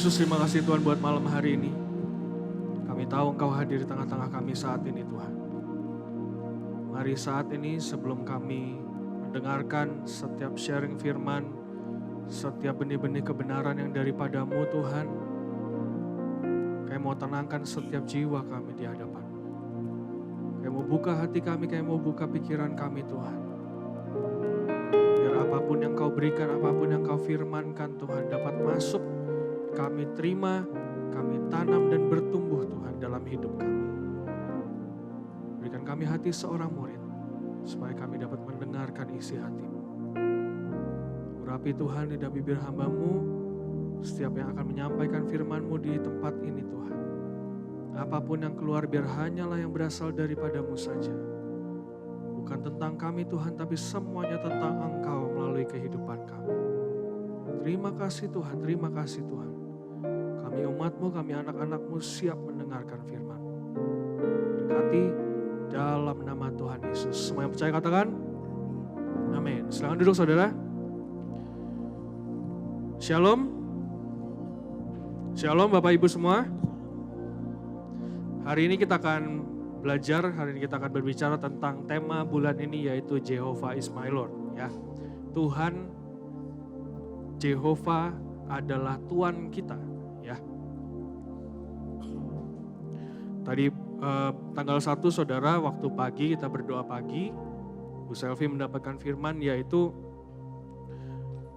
Yesus, terima kasih Tuhan buat malam hari ini. Kami tahu Engkau hadir di tengah-tengah kami saat ini Tuhan. Mari saat ini sebelum kami mendengarkan setiap sharing firman, setiap benih-benih kebenaran yang daripadamu Tuhan, kami mau tenangkan setiap jiwa kami di hadapan. Kami mau buka hati kami, kami mau buka pikiran kami Tuhan. Biar apapun yang Kau berikan, apapun yang Kau firmankan Tuhan dapat masuk, kami terima, kami tanam dan bertumbuh Tuhan dalam hidup kami. Berikan kami hati seorang murid, supaya kami dapat mendengarkan isi hati-Mu. Urapi Tuhan lidah bibir hamba-Mu, setiap yang akan menyampaikan firman-Mu di tempat ini Tuhan. Apapun yang keluar biar hanyalah yang berasal daripada-Mu saja. Bukan tentang kami Tuhan, tapi semuanya tentang Engkau melalui kehidupan kami. Terima kasih Tuhan, terima kasih Tuhan. Kami umat-Mu, kami anak-anak-Mu siap mendengarkan firman-Mu. Berkati dalam nama Tuhan Yesus. Semua yang percaya katakan, amin. Silakan duduk saudara. Shalom. Shalom Bapak Ibu semua. Hari ini kita akan belajar, hari ini kita akan berbicara tentang tema bulan ini yaitu Jehovah is my Lord. Ya. Tuhan, Jehovah adalah Tuhan kita. Ya. Tadi tanggal 1 saudara waktu pagi kita berdoa pagi, Bu Selvi mendapatkan firman yaitu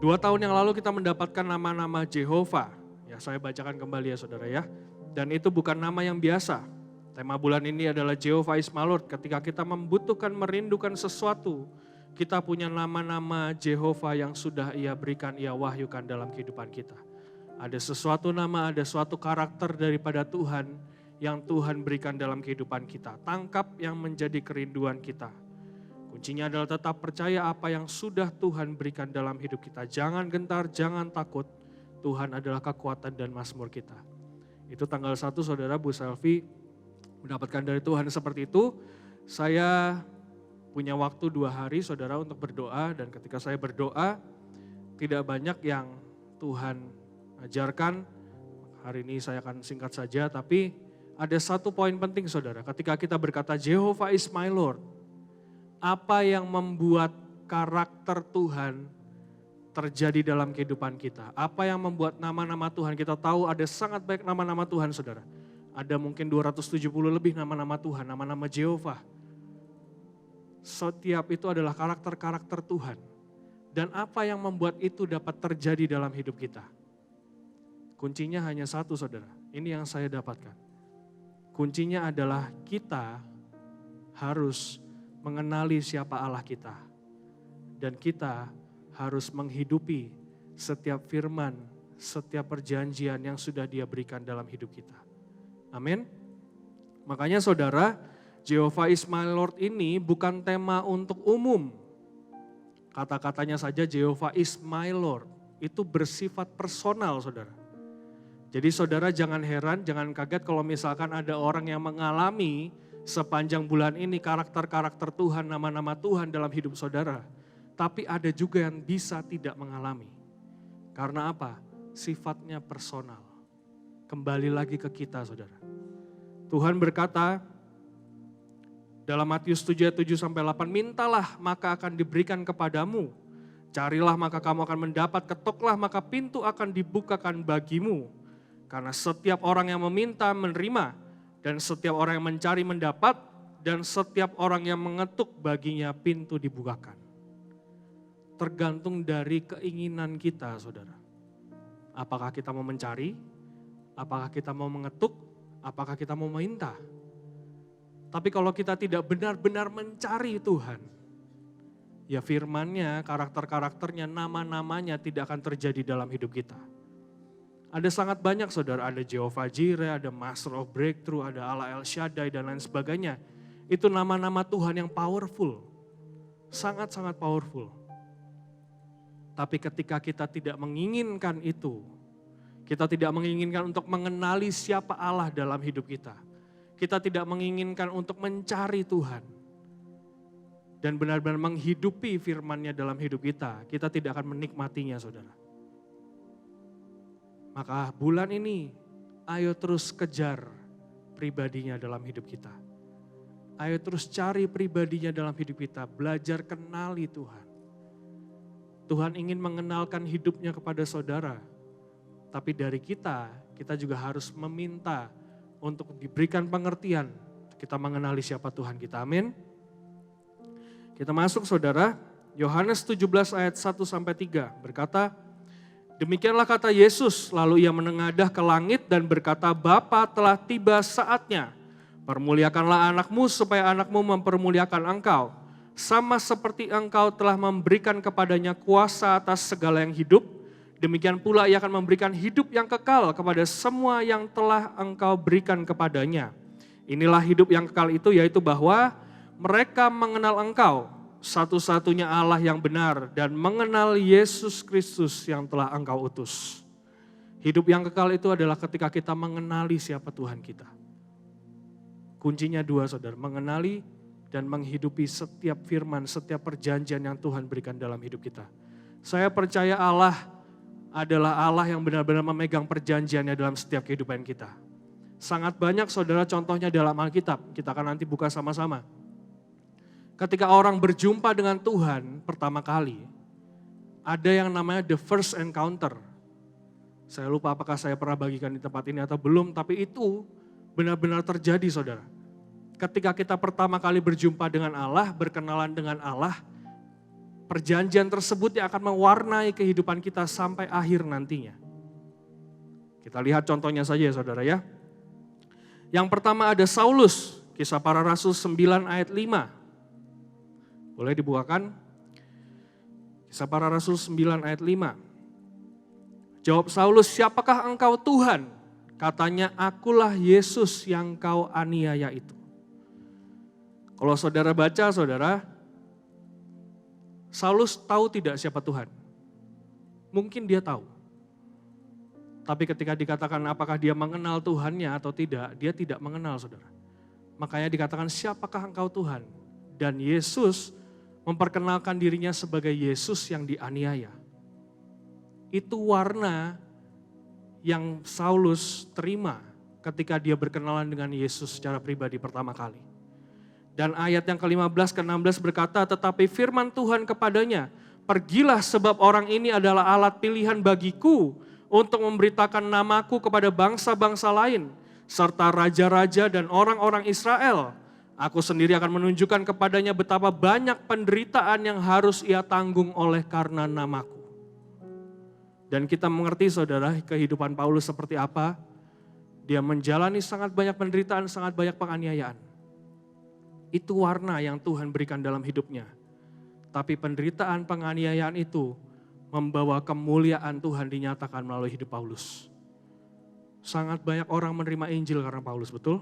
2 tahun yang lalu kita mendapatkan nama-nama Jehovah. Ya saya bacakan kembali ya saudara ya. Dan itu bukan nama yang biasa. Tema bulan ini adalah Jehovah is my Lord. Ketika kita membutuhkan, merindukan sesuatu, kita punya nama-nama Jehovah yang sudah Ia berikan, Ia wahyukan dalam kehidupan kita. Ada sesuatu nama, ada suatu karakter daripada Tuhan yang Tuhan berikan dalam kehidupan kita. Tangkap yang menjadi kerinduan kita. Kuncinya adalah tetap percaya apa yang sudah Tuhan berikan dalam hidup kita. Jangan gentar, jangan takut. Tuhan adalah kekuatan dan mazmur kita. Itu tanggal 1 saudara Bu Selvi mendapatkan dari Tuhan seperti itu. Saya punya waktu 2 hari saudara untuk berdoa. Dan ketika saya berdoa tidak banyak yang Tuhan ajarkan. Hari ini saya akan singkat saja tapi ada satu poin penting saudara. Ketika kita berkata Jehovah is my Lord. Apa yang membuat karakter Tuhan terjadi dalam kehidupan kita? Apa yang membuat nama-nama Tuhan? Kita tahu ada sangat banyak nama-nama Tuhan saudara. Ada mungkin 270 lebih nama-nama Tuhan, nama-nama Jehovah. Setiap itu adalah karakter-karakter Tuhan. Dan apa yang membuat itu dapat terjadi dalam hidup kita? Kuncinya hanya satu saudara, ini yang saya dapatkan. Kuncinya adalah kita harus mengenali siapa Allah kita. Dan kita harus menghidupi setiap firman, setiap perjanjian yang sudah Dia berikan dalam hidup kita. Amin. Makanya saudara, Jehovah is my Lord ini bukan tema untuk umum. Kata-katanya saja Jehovah is my Lord. Itu bersifat personal saudara. Jadi saudara jangan heran, jangan kaget kalau misalkan ada orang yang mengalami sepanjang bulan ini karakter-karakter Tuhan, nama-nama Tuhan dalam hidup saudara. Tapi ada juga yang bisa tidak mengalami. Karena apa? Sifatnya personal. Kembali lagi ke kita saudara. Tuhan berkata dalam Matius 7:7-8, mintalah maka akan diberikan kepadamu. Carilah maka kamu akan mendapat, ketoklah maka pintu akan dibukakan bagimu. Karena setiap orang yang meminta menerima, dan setiap orang yang mencari mendapat, dan setiap orang yang mengetuk baginya pintu dibukakan. Tergantung dari keinginan kita saudara. Apakah kita mau mencari, apakah kita mau mengetuk, apakah kita mau meminta. Tapi kalau kita tidak benar-benar mencari Tuhan, ya firman-Nya, karakter-karakternya, nama-namanya tidak akan terjadi dalam hidup kita. Ada sangat banyak saudara, ada Jehovah Jireh, ada Master of Breakthrough, ada Allah El Shaddai dan lain sebagainya. Itu nama-nama Tuhan yang powerful, sangat-sangat powerful. Tapi ketika kita tidak menginginkan itu, kita tidak menginginkan untuk mengenali siapa Allah dalam hidup kita. Kita tidak menginginkan untuk mencari Tuhan. Dan benar-benar menghidupi firman-Nya dalam hidup kita tidak akan menikmatinya saudara. Maka bulan ini ayo terus kejar pribadinya dalam hidup kita. Ayo terus cari pribadinya dalam hidup kita, belajar kenali Tuhan. Tuhan ingin mengenalkan hidupnya kepada saudara, tapi dari kita juga harus meminta untuk diberikan pengertian, kita mengenali siapa Tuhan kita, amin. Kita masuk saudara, Yohanes 17 ayat 1-3 berkata, demikianlah kata Yesus, lalu ia menengadah ke langit dan berkata, Bapa telah tiba saatnya, permuliakanlah anakmu supaya anakmu mempermuliakan engkau. Sama seperti engkau telah memberikan kepadanya kuasa atas segala yang hidup, demikian pula ia akan memberikan hidup yang kekal kepada semua yang telah engkau berikan kepadanya. Inilah hidup yang kekal itu, yaitu bahwa mereka mengenal engkau, satu-satunya Allah yang benar, dan mengenal Yesus Kristus yang telah engkau utus. Hidup yang kekal itu adalah ketika kita mengenali siapa Tuhan kita. Kuncinya dua saudara, mengenali dan menghidupi setiap firman, setiap perjanjian yang Tuhan berikan dalam hidup kita. Saya percaya Allah adalah Allah yang benar-benar memegang perjanjiannya dalam setiap kehidupan kita. Sangat banyak saudara contohnya dalam Alkitab, kita akan nanti buka sama-sama. Ketika orang berjumpa dengan Tuhan pertama kali, ada yang namanya the first encounter. Saya lupa apakah saya pernah bagikan di tempat ini atau belum, tapi itu benar-benar terjadi saudara. Ketika kita pertama kali berjumpa dengan Allah, berkenalan dengan Allah, perjanjian tersebut yang akan mewarnai kehidupan kita sampai akhir nantinya. Kita lihat contohnya saja ya saudara ya. Yang pertama ada Saulus, Kisah Para Rasul 9 ayat 5. Boleh dibukakan? Kisah Para Rasul 9 ayat 5. Jawab Saulus, siapakah engkau Tuhan? Katanya, akulah Yesus yang kau aniaya itu. Kalau saudara baca, saudara, Saulus tahu tidak siapa Tuhan? Mungkin dia tahu. Tapi ketika dikatakan apakah dia mengenal Tuhannya atau tidak, dia tidak mengenal saudara. Makanya dikatakan siapakah engkau Tuhan? Dan Yesus memperkenalkan dirinya sebagai Yesus yang dianiaya. Itu warna yang Saulus terima ketika dia berkenalan dengan Yesus secara pribadi pertama kali. Dan ayat yang ke-15 ke-16 berkata, tetapi firman Tuhan kepadanya, pergilah sebab orang ini adalah alat pilihan bagiku untuk memberitakan namaku kepada bangsa-bangsa lain, serta raja-raja dan orang-orang Israel. Aku sendiri akan menunjukkan kepadanya betapa banyak penderitaan yang harus ia tanggung oleh karena namaku. Dan kita mengerti saudara kehidupan Paulus seperti apa. Dia menjalani sangat banyak penderitaan, sangat banyak penganiayaan. Itu warna yang Tuhan berikan dalam hidupnya. Tapi penderitaan penganiayaan itu membawa kemuliaan Tuhan dinyatakan melalui hidup Paulus. Sangat banyak orang menerima Injil karena Paulus, betul?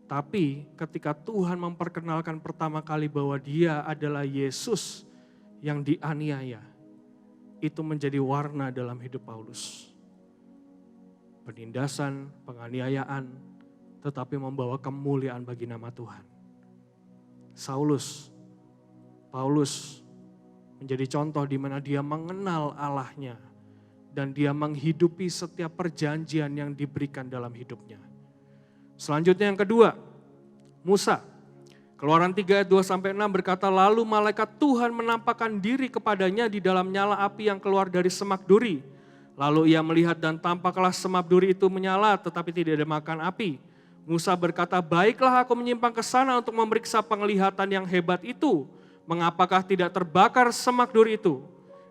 Tapi ketika Tuhan memperkenalkan pertama kali bahwa dia adalah Yesus yang dianiaya, itu menjadi warna dalam hidup Paulus. Penindasan, penganiayaan, tetapi membawa kemuliaan bagi nama Tuhan. Paulus menjadi contoh di mana dia mengenal Allahnya dan dia menghidupi setiap perjanjian yang diberikan dalam hidupnya. Selanjutnya yang kedua, Musa. Keluaran 3 ayat 2-6 berkata, lalu malaikat Tuhan menampakkan diri kepadanya di dalam nyala api yang keluar dari semak duri. Lalu ia melihat dan tampaklah semak duri itu menyala tetapi tidak ada makan api. Musa berkata, baiklah aku menyimpang ke sana untuk memeriksa penglihatan yang hebat itu. Mengapakah tidak terbakar semak duri itu?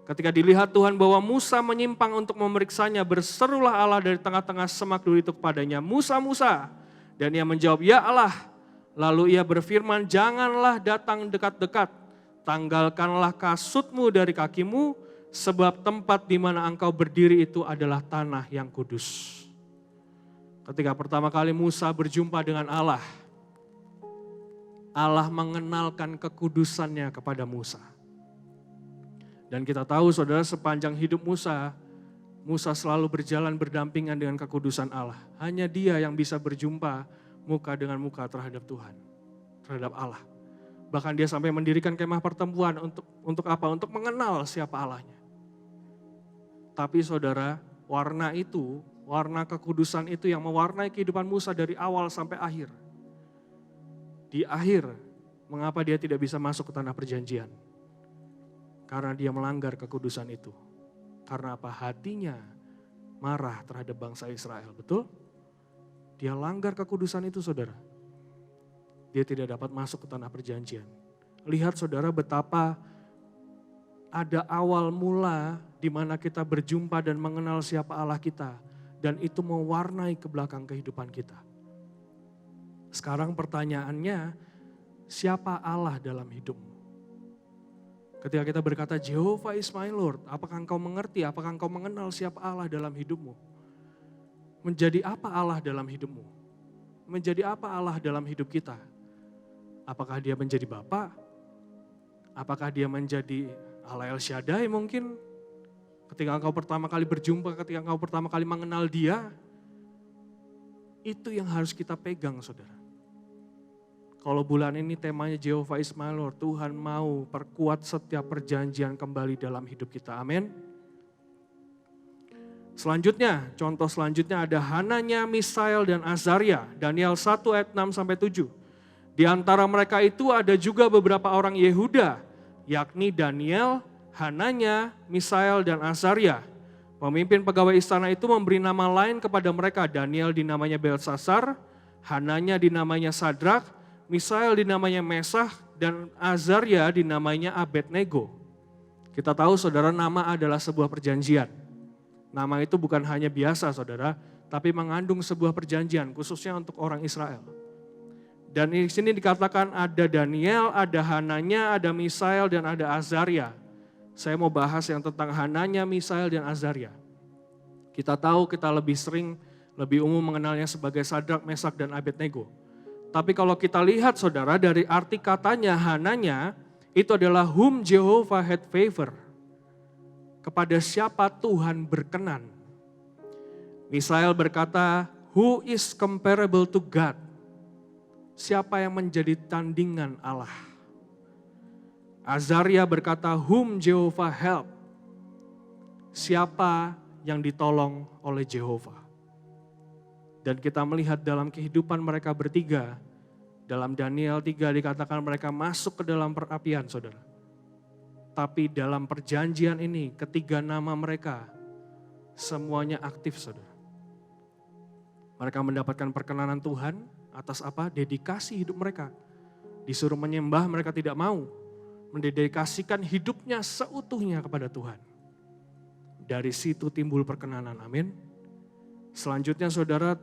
Ketika dilihat Tuhan bahwa Musa menyimpang untuk memeriksanya, berserulah Allah dari tengah-tengah semak duri itu kepadanya, Musa, Musa. Dan ia menjawab, ya Allah. Lalu ia berfirman, janganlah datang dekat-dekat, tanggalkanlah kasutmu dari kakimu, sebab tempat di mana engkau berdiri itu adalah tanah yang kudus. Ketika pertama kali Musa berjumpa dengan Allah, Allah mengenalkan kekudusannya kepada Musa. Dan kita tahu saudara sepanjang hidup Musa selalu berjalan berdampingan dengan kekudusan Allah. Hanya dia yang bisa berjumpa muka dengan muka terhadap Tuhan, terhadap Allah. Bahkan dia sampai mendirikan kemah pertemuan untuk apa? Untuk mengenal siapa Allahnya. Tapi saudara, warna itu, warna kekudusan itu yang mewarnai kehidupan Musa dari awal sampai akhir. Di akhir, mengapa dia tidak bisa masuk ke tanah perjanjian? Karena dia melanggar kekudusan itu. Karena apa? Hatinya marah terhadap bangsa Israel, betul? Dia langgar kekudusan itu, saudara. Dia tidak dapat masuk ke tanah perjanjian. Lihat saudara betapa ada awal mula di mana kita berjumpa dan mengenal siapa Allah kita. Dan itu mewarnai ke belakang kehidupan kita. Sekarang pertanyaannya, siapa Allah dalam hidupmu? Ketika kita berkata, Jehovah is my Lord, apakah engkau mengerti, apakah engkau mengenal siapa Allah dalam hidupmu? Menjadi apa Allah dalam hidupmu? Menjadi apa Allah dalam hidup kita? Apakah dia menjadi Bapa? Apakah dia menjadi Allah El Shaddai mungkin? Ketika engkau pertama kali berjumpa, ketika engkau pertama kali mengenal dia, itu yang harus kita pegang, saudara. Kalau bulan ini temanya Jehovah is my Lord, Tuhan mau perkuat setiap perjanjian kembali dalam hidup kita. Amin. Selanjutnya, contoh selanjutnya ada Hananya, Misael, dan Azaria. Daniel 1 ayat 6-7. Di antara mereka itu ada juga beberapa orang Yehuda, yakni Daniel, Hananya, Misael, dan Azaria. Pemimpin pegawai istana itu memberi nama lain kepada mereka. Daniel dinamanya Belsasar, Hananya dinamanya Sadrak, Misael dinamanya Mesah, dan Azaria dinamanya Abednego. Kita tahu saudara, nama adalah sebuah perjanjian. Nama itu bukan hanya biasa saudara, tapi mengandung sebuah perjanjian khususnya untuk orang Israel. Dan di sini dikatakan ada Daniel, ada Hananya, ada Misael, dan ada Azaria. Saya mau bahas yang tentang Hananya, Misael, dan Azaria. Kita tahu kita lebih sering, lebih umum mengenalnya sebagai Sadrak, Mesak, dan Abednego. Tapi kalau kita lihat saudara dari arti katanya Hananya, itu adalah whom Jehovah had favor. Kepada siapa Tuhan berkenan. Misael berkata, who is comparable to God? Siapa yang menjadi tandingan Allah? Azaria berkata, whom Jehovah help? Siapa yang ditolong oleh Jehovah? Dan kita melihat dalam kehidupan mereka bertiga, dalam Daniel 3 dikatakan mereka masuk ke dalam perapian, saudara. Tapi dalam perjanjian ini, ketiga nama mereka semuanya aktif, saudara. Mereka mendapatkan perkenanan Tuhan atas apa? Dedikasi hidup mereka. Disuruh menyembah, mereka tidak mau. Mendedikasikan hidupnya seutuhnya kepada Tuhan. Dari situ timbul perkenanan, amin. Selanjutnya saudara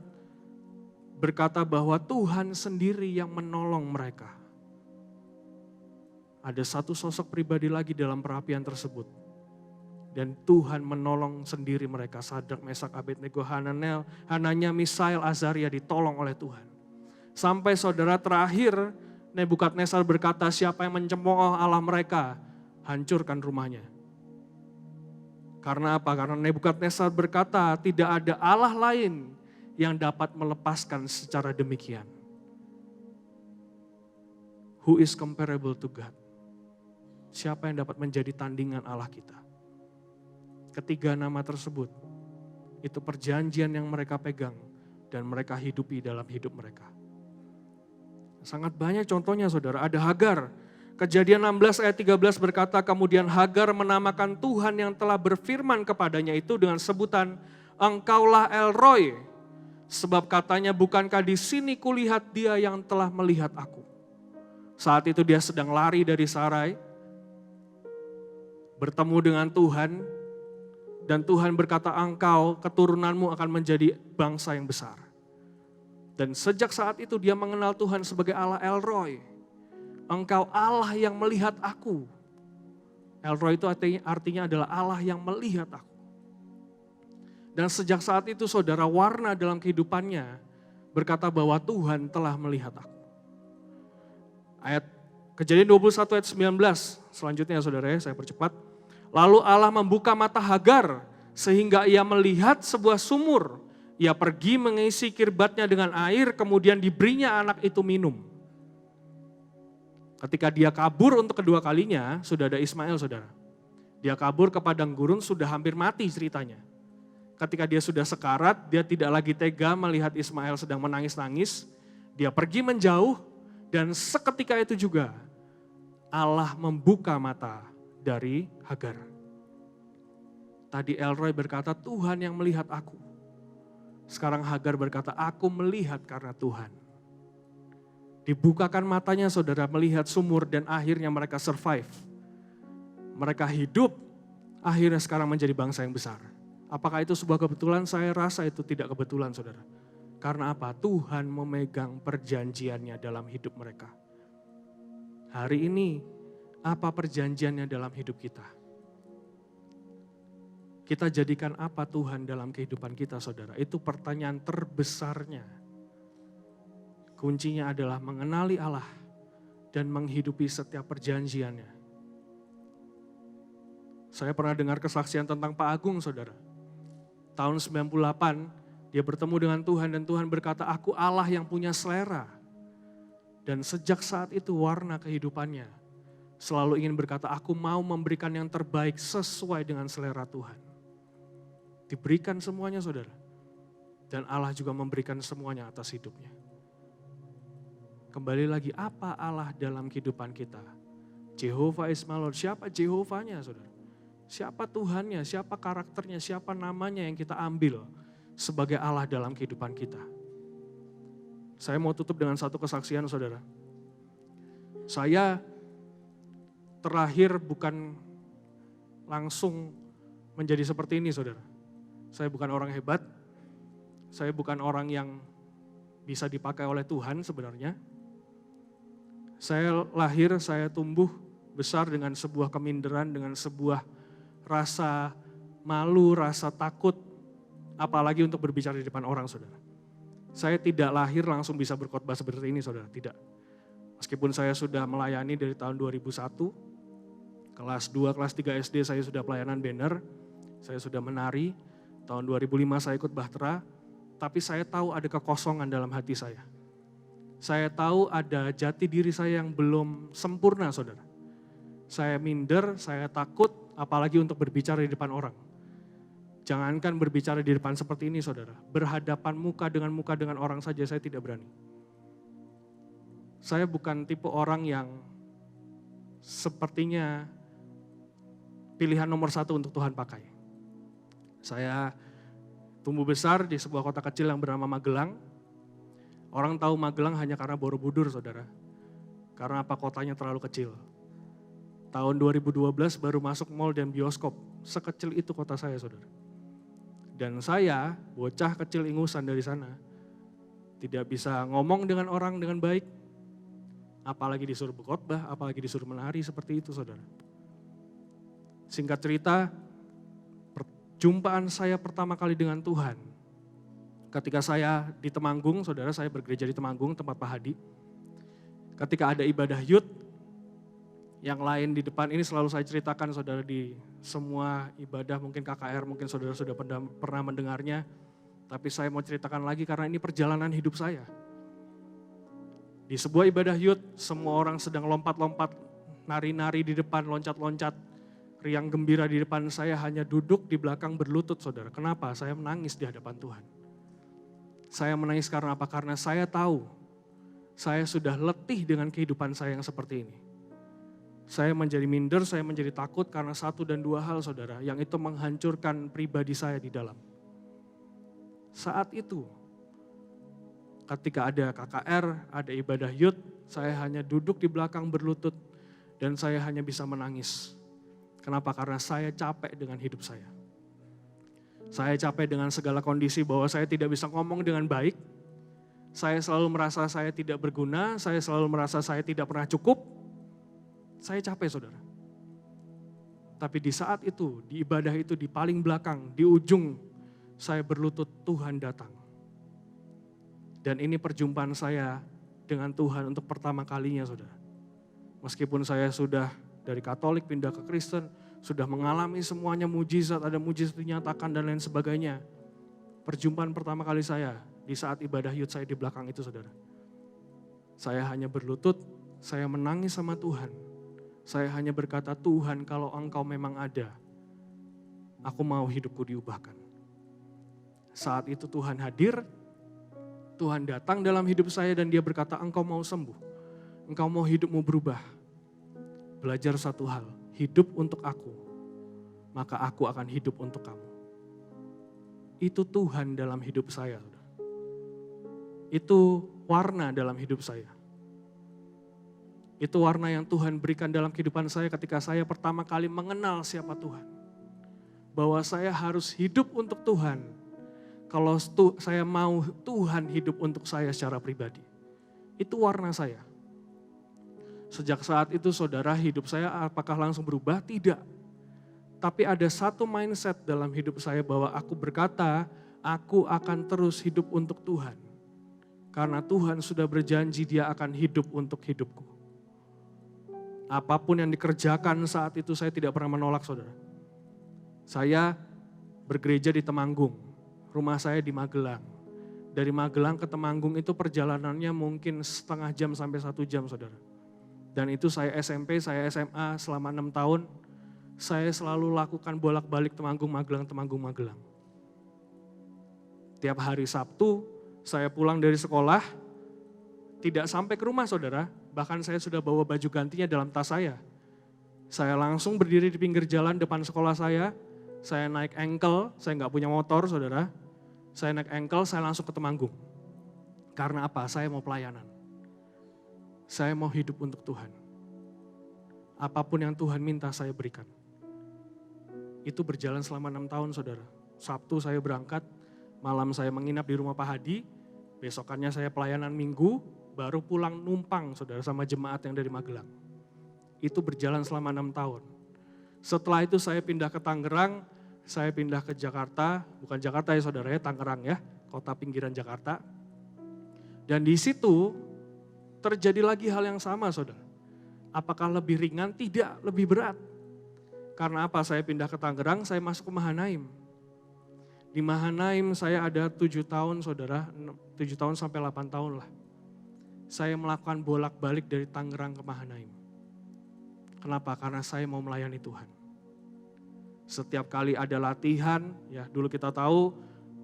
berkata bahwa Tuhan sendiri yang menolong mereka. Ada satu sosok pribadi lagi dalam perapian tersebut. Dan Tuhan menolong sendiri mereka. Sadrak, Mesak, Abednego, Hananya, Misael, Azaria ditolong oleh Tuhan. Sampai saudara terakhir Nebukadnezar berkata, siapa yang mencemooh Allah mereka, hancurkan rumahnya. Karena apa? Karena Nebukadnezar berkata tidak ada Allah lain yang dapat melepaskan secara demikian. Who is comparable to God? Siapa yang dapat menjadi tandingan Allah kita? Ketiga nama tersebut, itu perjanjian yang mereka pegang dan mereka hidupi dalam hidup mereka. Sangat banyak contohnya saudara, ada Hagar. Kejadian 16 ayat 13 berkata, kemudian Hagar menamakan Tuhan yang telah berfirman kepadanya itu dengan sebutan, Engkaulah El Roy. Sebab katanya, bukankah di sini kulihat dia yang telah melihat aku. Saat itu dia sedang lari dari Sarai, bertemu dengan Tuhan, dan Tuhan berkata, engkau, keturunanmu akan menjadi bangsa yang besar. Dan sejak saat itu dia mengenal Tuhan sebagai Allah El Roy. Engkau Allah yang melihat aku. El Roy itu artinya adalah Allah yang melihat aku. Dan sejak saat itu saudara, warna dalam kehidupannya berkata bahwa Tuhan telah melihat aku. Ayat Kejadian 21 ayat 19, selanjutnya saudara ya, saya percepat. Lalu Allah membuka mata Hagar sehingga ia melihat sebuah sumur. Ia pergi mengisi kirbatnya dengan air, kemudian diberinya anak itu minum. Ketika dia kabur untuk kedua kalinya, sudah ada Ismail saudara. Dia kabur ke padang gurun, sudah hampir mati ceritanya. ketika dia sudah sekarat, dia tidak lagi tega melihat Ismail sedang menangis-nangis. Dia pergi menjauh dan seketika itu juga Allah membuka mata dari Hagar. Tadi Elroy berkata, Tuhan yang melihat aku. Sekarang Hagar berkata, aku melihat karena Tuhan. Dibukakan matanya saudara melihat sumur dan akhirnya mereka survive. Mereka hidup, akhirnya sekarang menjadi bangsa yang besar. Apakah itu sebuah kebetulan? Saya rasa itu tidak kebetulan saudara. Karena apa? Tuhan memegang perjanjiannya dalam hidup mereka. Hari ini, apa perjanjiannya dalam hidup kita? Kita jadikan apa Tuhan dalam kehidupan kita saudara? Itu pertanyaan terbesarnya. Kuncinya adalah mengenali Allah dan menghidupi setiap perjanjiannya. Saya pernah dengar kesaksian tentang Pak Agung saudara. Tahun 98 dia bertemu dengan Tuhan dan Tuhan berkata, aku Allah yang punya selera. Dan sejak saat itu warna kehidupannya selalu ingin berkata, aku mau memberikan yang terbaik sesuai dengan selera Tuhan. Diberikan semuanya saudara. Dan Allah juga memberikan semuanya atas hidupnya. Kembali lagi, apa Allah dalam kehidupan kita? Jehovah is my Lord. Siapa Jehovahnya saudara? Siapa Tuhannya, siapa karakternya, siapa namanya yang kita ambil sebagai Allah dalam kehidupan kita? Saya mau tutup dengan satu kesaksian saudara. Saya terakhir bukan langsung menjadi seperti ini saudara. Saya bukan orang hebat, saya bukan orang yang bisa dipakai oleh Tuhan sebenarnya. Saya lahir, saya tumbuh besar dengan sebuah keminderan, dengan sebuah rasa malu, rasa takut, apalagi untuk berbicara di depan orang saudara. Saya tidak lahir langsung bisa berkhotbah seperti ini saudara, tidak. Meskipun saya sudah melayani dari tahun 2001, kelas 2, kelas 3 SD saya sudah pelayanan banner, saya sudah menari, tahun 2005 saya ikut Bahtera, tapi saya tahu ada kekosongan dalam hati saya. Saya tahu ada jati diri saya yang belum sempurna saudara. Saya minder, saya takut, apalagi untuk berbicara di depan orang. Jangankan berbicara di depan seperti ini saudara, berhadapan muka dengan orang saja saya tidak berani. Saya bukan tipe orang yang sepertinya pilihan nomor 1 untuk Tuhan pakai. Saya tumbuh besar di sebuah kota kecil yang bernama Magelang. Orang tahu Magelang hanya karena Borobudur saudara. Karena apa? Kotanya terlalu kecil. Tahun 2012 baru masuk mall dan bioskop. Sekecil itu kota saya saudara. Dan saya bocah kecil ingusan dari sana. Tidak bisa ngomong dengan orang dengan baik. Apalagi disuruh berkhotbah, apalagi disuruh menari seperti itu saudara. Singkat cerita, perjumpaan saya pertama kali dengan Tuhan. Ketika saya di Temanggung, saudara saya bergereja di Temanggung, tempat Pak Hadi. Ketika ada ibadah youth, yang lain di depan ini selalu saya ceritakan saudara di semua ibadah, mungkin KKR, mungkin saudara sudah pernah mendengarnya. Tapi saya mau ceritakan lagi karena ini perjalanan hidup saya. Di sebuah ibadah youth, semua orang sedang lompat-lompat, nari-nari di depan, loncat-loncat. Riang gembira di depan, saya hanya duduk di belakang berlutut saudara. Kenapa? Saya menangis di hadapan Tuhan. Saya menangis karena apa? Karena saya tahu saya sudah letih dengan kehidupan saya yang seperti ini. Saya menjadi minder, saya menjadi takut karena 1 dan 2 hal saudara, yang itu menghancurkan pribadi saya di dalam. Saat itu, ketika ada KKR, ada ibadah youth, saya hanya duduk di belakang berlutut dan saya hanya bisa menangis. Kenapa? Karena saya capek dengan hidup saya. Saya capek dengan segala kondisi bahwa saya tidak bisa ngomong dengan baik. Saya selalu merasa saya tidak berguna, saya selalu merasa saya tidak pernah cukup. Saya capek saudara. Tapi di saat itu, di ibadah itu, di paling belakang, di ujung, saya berlutut, Tuhan datang. Dan ini perjumpaan saya dengan Tuhan untuk pertama kalinya saudara. Meskipun saya sudah dari Katolik pindah ke Kristen, sudah mengalami semuanya mujizat, ada mujizat dinyatakan dan lain sebagainya. Perjumpaan pertama kali saya di saat ibadah youth saya di belakang itu saudara. Saya hanya berlutut, saya menangis sama Tuhan. Saya hanya berkata, Tuhan kalau Engkau memang ada, aku mau hidupku diubahkan. Saat itu Tuhan hadir, Tuhan datang dalam hidup saya dan dia berkata, engkau mau sembuh, engkau mau hidupmu berubah. Belajar satu hal, hidup untuk aku, maka aku akan hidup untuk kamu. Itu Tuhan dalam hidup saya. Itu warna dalam hidup saya. Itu warna yang Tuhan berikan dalam kehidupan saya ketika saya pertama kali mengenal siapa Tuhan. Bahwa saya harus hidup untuk Tuhan. Kalau saya mau Tuhan hidup untuk saya secara pribadi. Itu warna saya. Sejak saat itu saudara, hidup saya apakah langsung berubah? Tidak. Tapi ada satu mindset dalam hidup saya bahwa aku berkata, aku akan terus hidup untuk Tuhan. Karena Tuhan sudah berjanji dia akan hidup untuk hidupku. Apapun yang dikerjakan saat itu saya tidak pernah menolak saudara. Saya bergereja di Temanggung, rumah saya di Magelang. Dari Magelang ke Temanggung itu perjalanannya mungkin setengah jam sampai 1 jam saudara. Dan itu saya SMP, saya SMA selama 6 tahun. Saya selalu lakukan bolak-balik Temanggung, Magelang, Temanggung, Magelang. Tiap hari Sabtu saya pulang dari sekolah, tidak sampai ke rumah saudara, bahkan saya sudah bawa baju gantinya dalam tas saya. Saya langsung berdiri di pinggir jalan depan sekolah saya naik engkel, saya nggak punya motor saudara, saya naik engkel, saya langsung ke Temanggung. Karena apa? Saya mau pelayanan. Saya mau hidup untuk Tuhan. Apapun yang Tuhan minta saya berikan. Itu berjalan selama 6 tahun saudara. Sabtu saya berangkat, malam saya menginap di rumah Pak Hadi, besokannya saya pelayanan minggu, baru pulang numpang saudara sama jemaat yang dari Magelang. Itu berjalan selama 6 tahun. Setelah itu saya pindah ke Tangerang, saya pindah ke Jakarta, bukan Jakarta ya saudara ya, Tangerang ya, kota pinggiran Jakarta. Dan di situ terjadi lagi hal yang sama saudara. Apakah lebih ringan? Tidak, lebih berat. Karena apa? Saya pindah ke Tangerang, saya masuk ke Mahanaim. Di Mahanaim saya ada 7 tahun saudara, 7 tahun sampai 8 tahun lah. Saya melakukan bolak-balik dari Tangerang ke Mahanaim. Kenapa? Karena saya mau melayani Tuhan. Setiap kali ada latihan, ya dulu kita tahu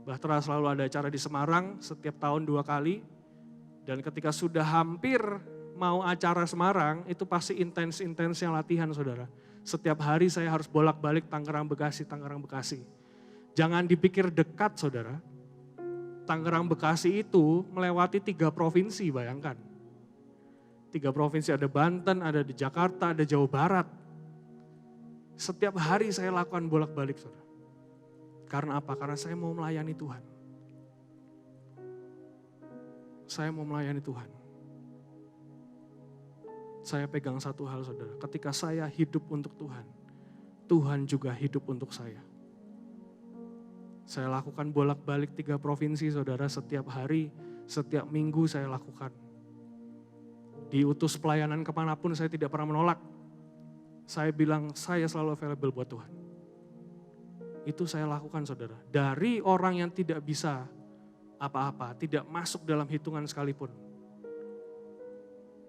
Bahtera selalu ada acara di Semarang setiap tahun 2 kali. Dan ketika sudah hampir mau acara Semarang, itu pasti intens-intensnya latihan saudara. Setiap hari saya harus bolak-balik Tangerang Bekasi, Tangerang Bekasi. Jangan dipikir dekat saudara. Tangerang Bekasi itu melewati 3 provinsi, bayangkan. 3 provinsi, ada Banten, ada di Jakarta, ada Jawa Barat. Setiap hari saya lakukan bolak-balik saudara. Karena apa? Karena saya mau melayani Tuhan. Saya mau melayani Tuhan. Saya pegang satu hal saudara, ketika saya hidup untuk Tuhan, Tuhan juga hidup untuk saya. Saya lakukan bolak-balik 3 provinsi saudara, setiap hari, setiap minggu saya lakukan. Diutus pelayanan kemanapun saya tidak pernah menolak. Saya bilang saya selalu available buat Tuhan. Itu saya lakukan saudara. Dari orang yang tidak bisa apa-apa, tidak masuk dalam hitungan sekalipun.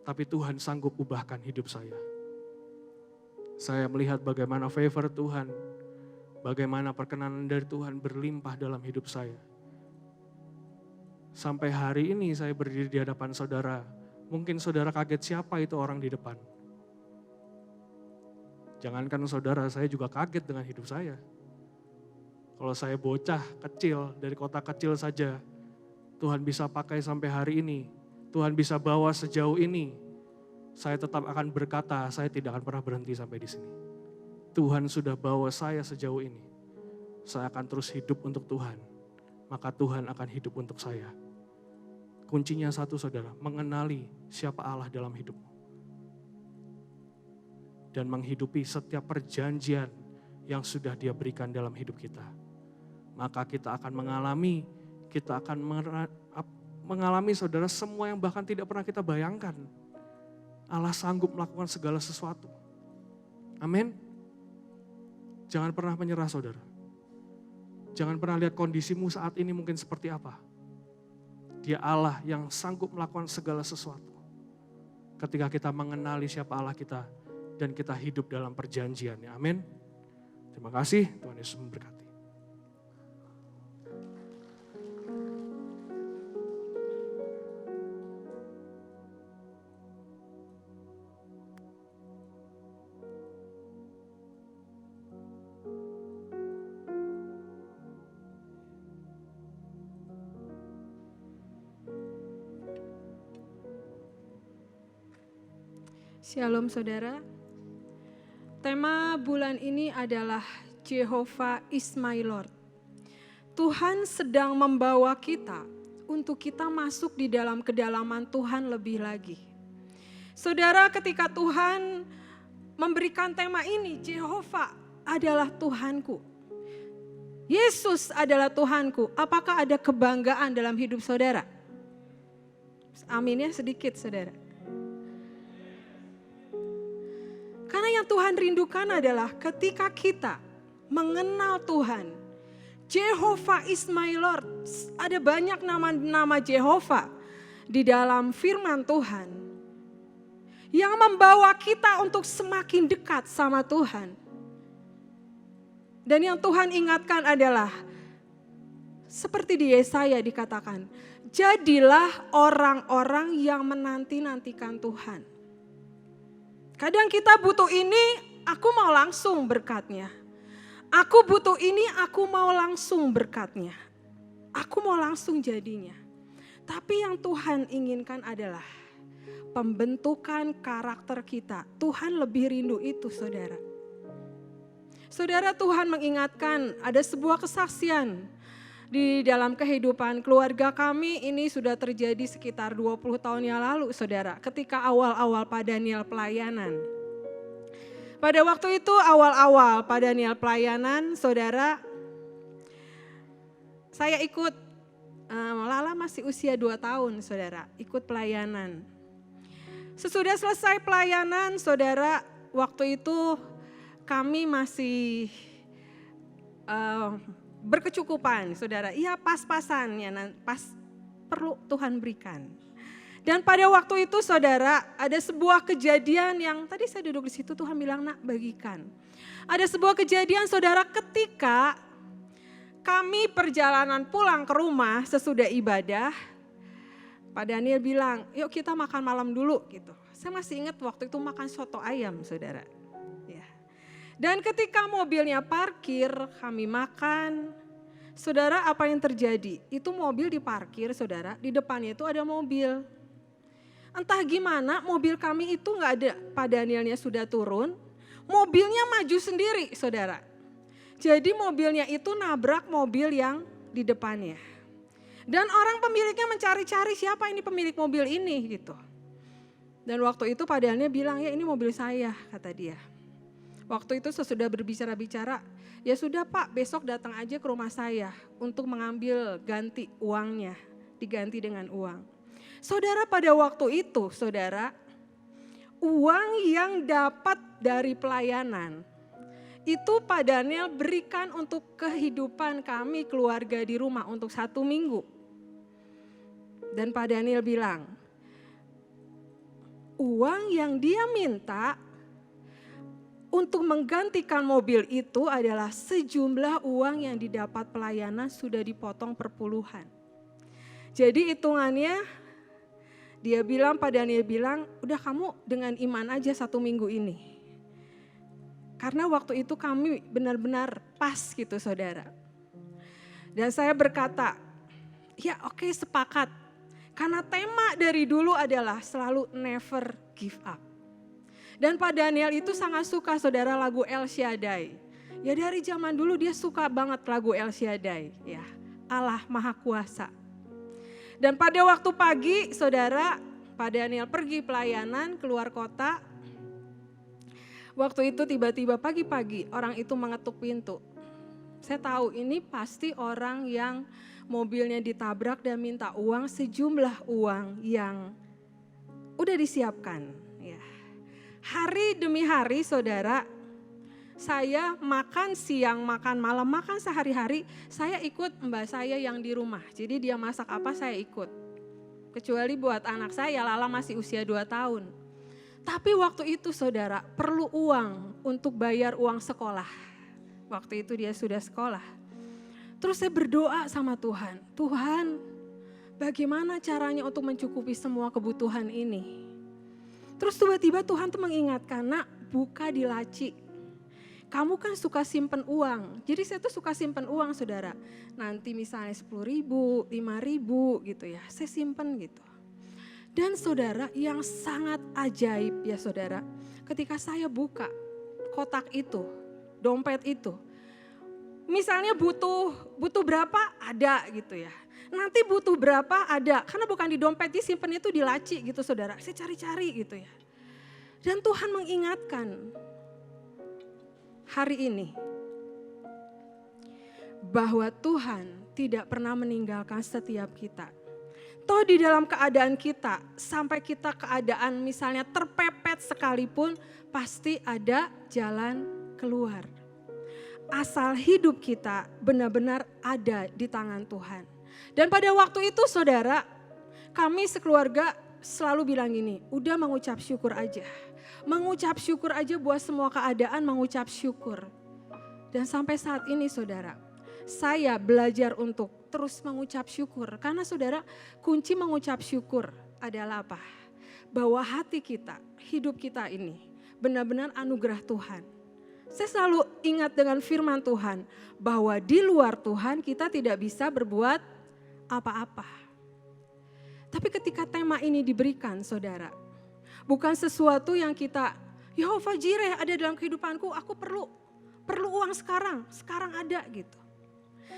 Tapi Tuhan sanggup ubahkan hidup saya. Saya melihat bagaimana favor Tuhan, bagaimana perkenanan dari Tuhan berlimpah dalam hidup saya. Sampai hari ini saya berdiri di hadapan saudara. Mungkin saudara kaget siapa itu orang di depan. Jangankan saudara, saya juga kaget dengan hidup saya. Kalau saya bocah kecil, dari kota kecil saja, Tuhan bisa pakai sampai hari ini. Tuhan bisa bawa sejauh ini. Saya tetap akan berkata, saya tidak akan pernah berhenti sampai di sini. Tuhan sudah bawa saya sejauh ini. Saya akan terus hidup untuk Tuhan. Maka Tuhan akan hidup untuk saya. Kuncinya satu saudara, mengenali siapa Allah dalam hidupmu. Dan menghidupi setiap perjanjian yang sudah Dia berikan dalam hidup kita. Maka kita akan mengalami saudara semua yang bahkan tidak pernah kita bayangkan. Allah sanggup melakukan segala sesuatu. Amin. Jangan pernah menyerah saudara. Jangan pernah lihat kondisimu saat ini mungkin seperti apa. Dia Allah yang sanggup melakukan segala sesuatu. Ketika kita mengenali siapa Allah kita dan kita hidup dalam perjanjiannya. Amin. Terima kasih, Tuhan Yesus memberkati. Shalom saudara. Tema bulan ini adalah Jehovah is my Lord. Tuhan sedang membawa kita untuk kita masuk di dalam kedalaman Tuhan lebih lagi. Saudara, ketika Tuhan memberikan tema ini, Jehovah adalah Tuhanku, Yesus adalah Tuhanku, apakah ada kebanggaan dalam hidup saudara? Aminnya sedikit saudara. Karena yang Tuhan rindukan adalah ketika kita mengenal Tuhan, Jehovah is my Lord. Ada banyak nama-nama Jehovah di dalam firman Tuhan yang membawa kita untuk semakin dekat sama Tuhan. Dan yang Tuhan ingatkan adalah seperti di Yesaya dikatakan, jadilah orang-orang yang menanti-nantikan Tuhan. Kadang kita butuh ini, aku mau langsung berkatnya. Aku butuh ini, aku mau langsung berkatnya. Aku mau langsung jadinya. Tapi yang Tuhan inginkan adalah pembentukan karakter kita. Tuhan lebih rindu itu saudara. Saudara, Tuhan mengingatkan ada sebuah kesaksian di dalam kehidupan keluarga kami. Ini sudah terjadi sekitar 20 tahun yang lalu saudara, ketika awal-awal Pak Daniel pelayanan. Pada waktu itu awal-awal Pak Daniel pelayanan saudara, saya ikut, Lala masih usia 2 tahun saudara, ikut pelayanan. Sesudah selesai pelayanan saudara, waktu itu kami masih berkecukupan saudara, iya pas-pasan ya, pas perlu Tuhan berikan. Dan pada waktu itu saudara, ada sebuah kejadian yang tadi saya duduk di situ, Tuhan bilang nak bagikan. Ada sebuah kejadian saudara, ketika kami perjalanan pulang ke rumah sesudah ibadah, Pak Daniel bilang yuk kita makan malam dulu gitu. Saya masih ingat waktu itu makan soto ayam saudara. Dan ketika mobilnya parkir, kami makan. Saudara, apa yang terjadi? Itu mobil diparkir, saudara, di depannya itu ada mobil. Entah gimana, mobil kami itu nggak ada. Pak Danielnya sudah turun, mobilnya maju sendiri, saudara. Jadi mobilnya itu nabrak mobil yang di depannya. Dan orang pemiliknya mencari-cari siapa ini pemilik mobil ini, gitu. Dan waktu itu Pak Daniel bilang, ya ini mobil saya, kata dia. Waktu itu sesudah berbicara-bicara, ya sudah Pak, besok datang aja ke rumah saya untuk mengambil ganti uangnya, diganti dengan uang. Saudara, pada waktu itu saudara, uang yang dapat dari pelayanan itu Pak Daniel berikan untuk kehidupan kami keluarga di rumah untuk 1 minggu. Dan Pak Daniel bilang, uang yang dia minta untuk menggantikan mobil itu adalah sejumlah uang yang didapat pelayanan sudah dipotong per puluhan. Jadi hitungannya dia bilang, Pak Daniel bilang, udah kamu dengan iman aja 1 minggu ini. Karena waktu itu kami benar-benar pas gitu saudara. Dan saya berkata, ya oke, sepakat. Karena tema dari dulu adalah selalu never give up. Dan Pak Daniel itu sangat suka saudara lagu El Shaddai. Ya dari zaman dulu dia suka banget lagu El Shaddai. Ya, Allah Maha Kuasa. Dan pada waktu pagi saudara, Pak Daniel pergi pelayanan keluar kota. Waktu itu tiba-tiba pagi-pagi orang itu mengetuk pintu. Saya tahu ini pasti orang yang mobilnya ditabrak dan minta uang, sejumlah uang yang udah disiapkan. Ya. Hari demi hari saudara, saya makan siang, makan malam, makan sehari-hari, saya ikut mbak saya yang di rumah. Jadi dia masak apa saya ikut. Kecuali buat anak saya, Lala masih usia 2 tahun. Tapi waktu itu saudara, perlu uang untuk bayar uang sekolah. Waktu itu dia sudah sekolah. Terus saya berdoa sama Tuhan, Tuhan bagaimana caranya untuk mencukupi semua kebutuhan ini. Terus tiba-tiba Tuhan tuh mengingatkan, nak buka di laci. Kamu kan suka simpen uang, jadi saya tuh suka simpen uang saudara. Nanti misalnya 10.000, 5.000 gitu ya, saya simpen gitu. Dan saudara, yang sangat ajaib ya saudara, ketika saya buka kotak itu, dompet itu, misalnya butuh berapa ada gitu ya. Nanti butuh berapa ada, karena bukan di dompet, disimpan itu di laci gitu saudara. Saya cari-cari gitu ya. Dan Tuhan mengingatkan hari ini bahwa Tuhan tidak pernah meninggalkan setiap kita. Toh di dalam keadaan kita, sampai kita keadaan misalnya terpepet sekalipun, pasti ada jalan keluar. Asal hidup kita benar-benar ada di tangan Tuhan. Dan pada waktu itu saudara, kami sekeluarga selalu bilang gini, udah mengucap syukur aja. Mengucap syukur aja buat semua keadaan, mengucap syukur. Dan sampai saat ini saudara, saya belajar untuk terus mengucap syukur. Karena saudara, kunci mengucap syukur adalah apa? Bahwa hati kita, hidup kita ini benar-benar anugerah Tuhan. Saya selalu ingat dengan firman Tuhan bahwa di luar Tuhan kita tidak bisa berbuat apa-apa. Tapi ketika tema ini diberikan saudara, bukan sesuatu yang kita, Yehova Jireh ada dalam kehidupanku, aku perlu uang sekarang ada gitu.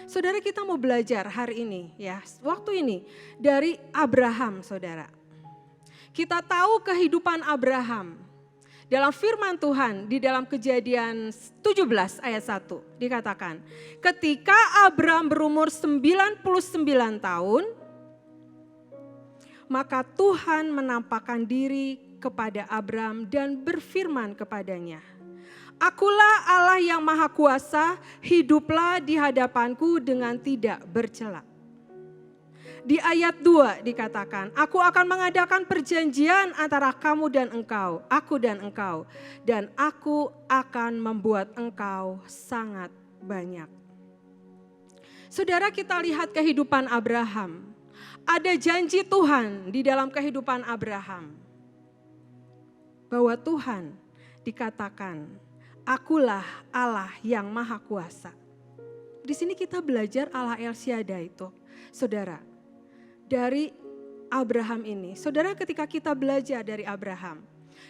Saudara, kita mau belajar hari ini ya, waktu ini dari Abraham saudara. Kita tahu kehidupan Abraham. Dalam firman Tuhan di dalam Kejadian 17 ayat 1 dikatakan, ketika Abraham berumur 99 tahun, maka Tuhan menampakkan diri kepada Abraham dan berfirman kepadanya, Akulah Allah yang Maha Kuasa, hiduplah di hadapanku dengan tidak bercela. Di ayat 2 dikatakan, aku akan mengadakan perjanjian antara kamu dan engkau, aku dan engkau, dan aku akan membuat engkau sangat banyak. Saudara, kita lihat kehidupan Abraham. Ada janji Tuhan di dalam kehidupan Abraham. Bahwa Tuhan dikatakan, akulah Allah yang Maha Kuasa. Di sini kita belajar Allah El Shaddai itu. Saudara, dari Abraham ini, saudara, ketika kita belajar dari Abraham,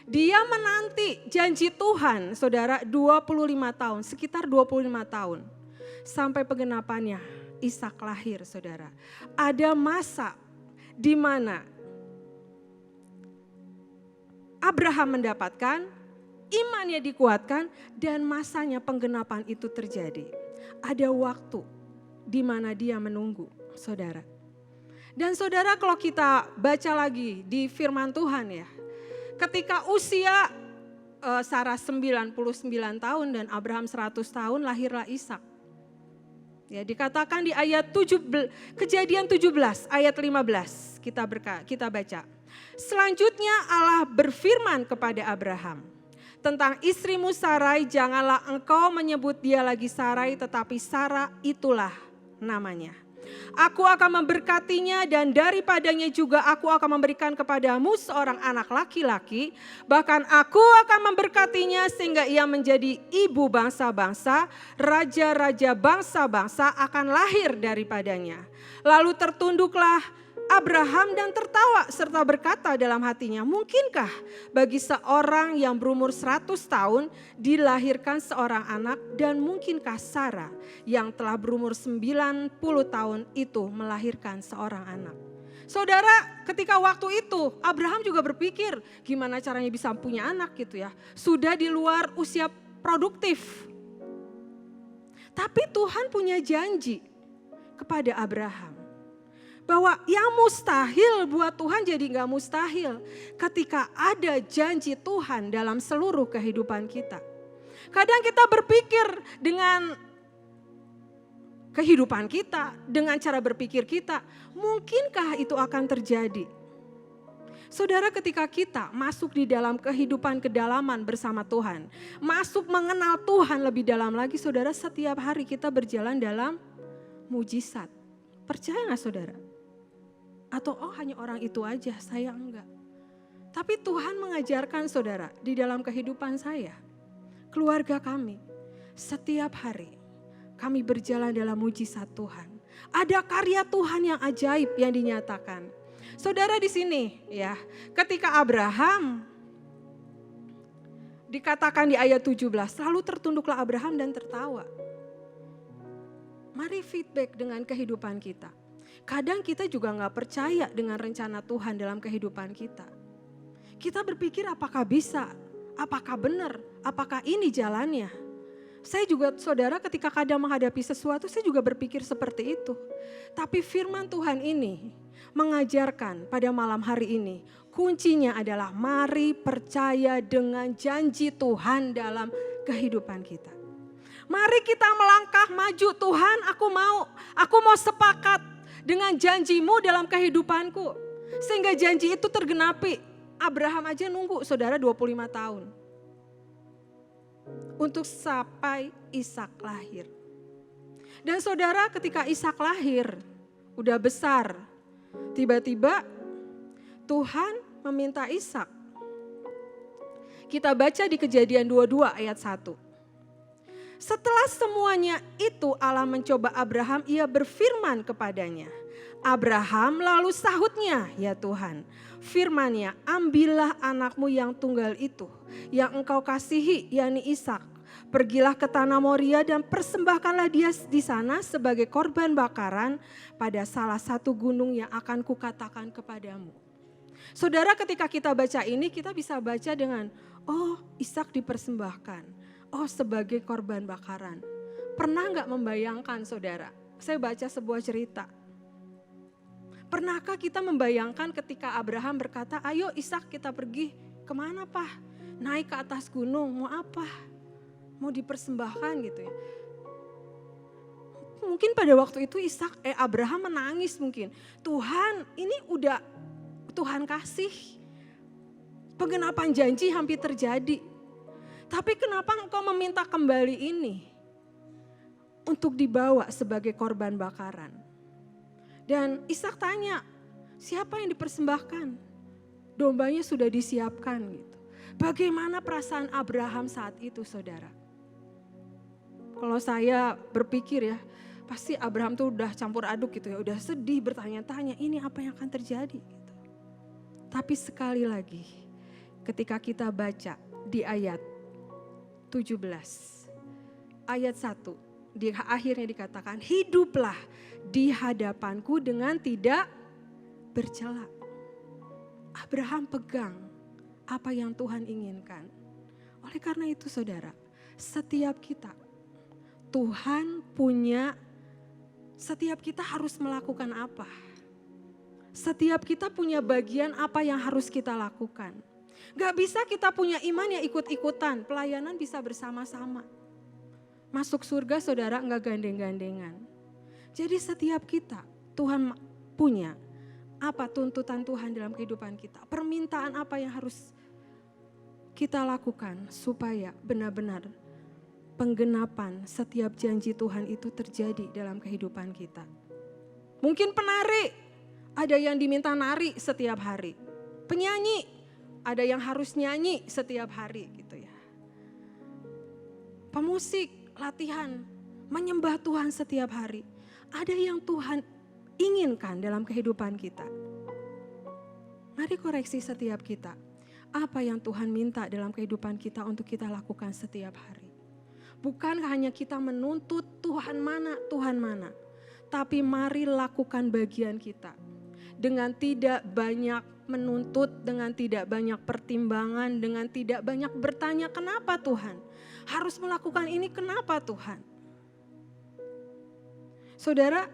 dia menanti janji Tuhan, saudara, 25 tahun, sekitar 25 tahun. Sampai penggenapannya, Ishak lahir, saudara. Ada masa di mana Abraham mendapatkan, imannya dikuatkan, dan masanya penggenapan itu terjadi. Ada waktu di mana dia menunggu, saudara. Dan saudara, kalau kita baca lagi di firman Tuhan ya, ketika usia Sarah 99 tahun dan Abraham 100 tahun, lahirlah Ishak. Ya, dikatakan di ayat Kejadian 17 ayat 15 kita baca. Selanjutnya Allah berfirman kepada Abraham, tentang istrimu Sarai, janganlah engkau menyebut dia lagi Sarai, tetapi Sarah itulah namanya. Aku akan memberkatinya dan daripadanya juga aku akan memberikan kepadamu seorang anak laki-laki. Bahkan aku akan memberkatinya sehingga ia menjadi ibu bangsa-bangsa. Raja-raja bangsa-bangsa akan lahir daripadanya. Lalu tertunduklah Abraham dan tertawa serta berkata dalam hatinya, mungkinkah bagi seorang yang berumur 100 tahun dilahirkan seorang anak, dan mungkinkah Sarah yang telah berumur 90 tahun itu melahirkan seorang anak? Saudara, ketika waktu itu Abraham juga berpikir gimana caranya bisa punya anak gitu ya. Sudah di luar usia produktif. Tapi Tuhan punya janji kepada Abraham. Bahwa yang mustahil buat Tuhan jadi gak mustahil ketika ada janji Tuhan dalam seluruh kehidupan kita. Kadang kita berpikir dengan kehidupan kita, dengan cara berpikir kita, mungkinkah itu akan terjadi? Saudara, ketika kita masuk di dalam kehidupan kedalaman bersama Tuhan, masuk mengenal Tuhan lebih dalam lagi, saudara, setiap hari kita berjalan dalam mujizat. Percaya gak saudara? Atau hanya orang itu aja, saya enggak. Tapi Tuhan mengajarkan saudara di dalam kehidupan saya, keluarga kami, setiap hari kami berjalan dalam mujizat Tuhan. Ada karya Tuhan yang ajaib yang dinyatakan. Saudara di sini ya, ketika Abraham dikatakan di ayat 17, lalu tertunduklah Abraham dan tertawa. Mari feedback dengan kehidupan kita. Kadang kita juga gak percaya dengan rencana Tuhan dalam kehidupan kita. Kita berpikir apakah bisa, apakah benar, apakah ini jalannya. Saya juga saudara ketika kadang menghadapi sesuatu saya juga berpikir seperti itu. Tapi firman Tuhan ini mengajarkan pada malam hari ini. Kuncinya adalah mari percaya dengan janji Tuhan dalam kehidupan kita. Mari kita melangkah maju, Tuhan aku mau sepakat dengan janjimu dalam kehidupanku. Sehingga janji itu tergenapi. Abraham aja nunggu saudara 25 tahun. Untuk sampai Ishak lahir. Dan saudara ketika Ishak lahir, udah besar. Tiba-tiba Tuhan meminta Ishak. Kita baca di Kejadian 22 ayat 1. Setelah semuanya itu Allah mencoba Abraham, ia berfirman kepadanya. Abraham lalu sahutnya, ya Tuhan, firman-Nya, ambillah anakmu yang tunggal itu, yang engkau kasihi, yakni Ishak. Pergilah ke tanah Moria dan persembahkanlah dia di sana sebagai korban bakaran pada salah satu gunung yang akan kukatakan kepadamu. Saudara ketika kita baca ini kita bisa baca dengan, oh Ishak dipersembahkan, oh sebagai korban bakaran. Pernah gak membayangkan saudara, saya baca sebuah cerita. Pernahkah kita membayangkan ketika Abraham berkata, ayo Ishak kita pergi, kemana Pak? Naik ke atas gunung, mau apa? Mau dipersembahkan gitu ya. Mungkin pada waktu itu Abraham menangis mungkin. Tuhan ini udah Tuhan kasih. Penggenapan janji hampir terjadi. Tapi kenapa engkau meminta kembali ini? Untuk dibawa sebagai korban bakaran. Dan Ishak tanya, siapa yang dipersembahkan? Dombanya sudah disiapkan gitu. Bagaimana perasaan Abraham saat itu saudara? Kalau saya berpikir ya, pasti Abraham tuh udah campur aduk gitu ya. Udah sedih bertanya-tanya ini apa yang akan terjadi gitu. Tapi sekali lagi ketika kita baca di ayat 17, ayat 1. Di akhirnya dikatakan, hiduplah di hadapanku dengan tidak bercela. Abraham pegang apa yang Tuhan inginkan. Oleh karena itu saudara, setiap kita, setiap kita harus melakukan apa? Setiap kita punya bagian apa yang harus kita lakukan. Gak bisa kita punya iman yang ikut-ikutan, pelayanan bisa bersama-sama. Masuk surga saudara enggak gandeng-gandengan. Jadi setiap kita Tuhan punya apa tuntutan Tuhan dalam kehidupan kita. Permintaan apa yang harus kita lakukan supaya benar-benar penggenapan setiap janji Tuhan itu terjadi dalam kehidupan kita. Mungkin penari, ada yang diminta nari setiap hari. Penyanyi, ada yang harus nyanyi setiap hari gitu ya. Pemusik, latihan, menyembah Tuhan setiap hari. Ada yang Tuhan inginkan dalam kehidupan kita. Mari koreksi setiap kita. Apa yang Tuhan minta dalam kehidupan kita untuk kita lakukan setiap hari. Bukan hanya kita menuntut Tuhan mana. Tapi mari lakukan bagian kita. Dengan tidak banyak menuntut, dengan tidak banyak pertimbangan, dengan tidak banyak bertanya kenapa Tuhan. Harus melakukan ini kenapa Tuhan? Saudara,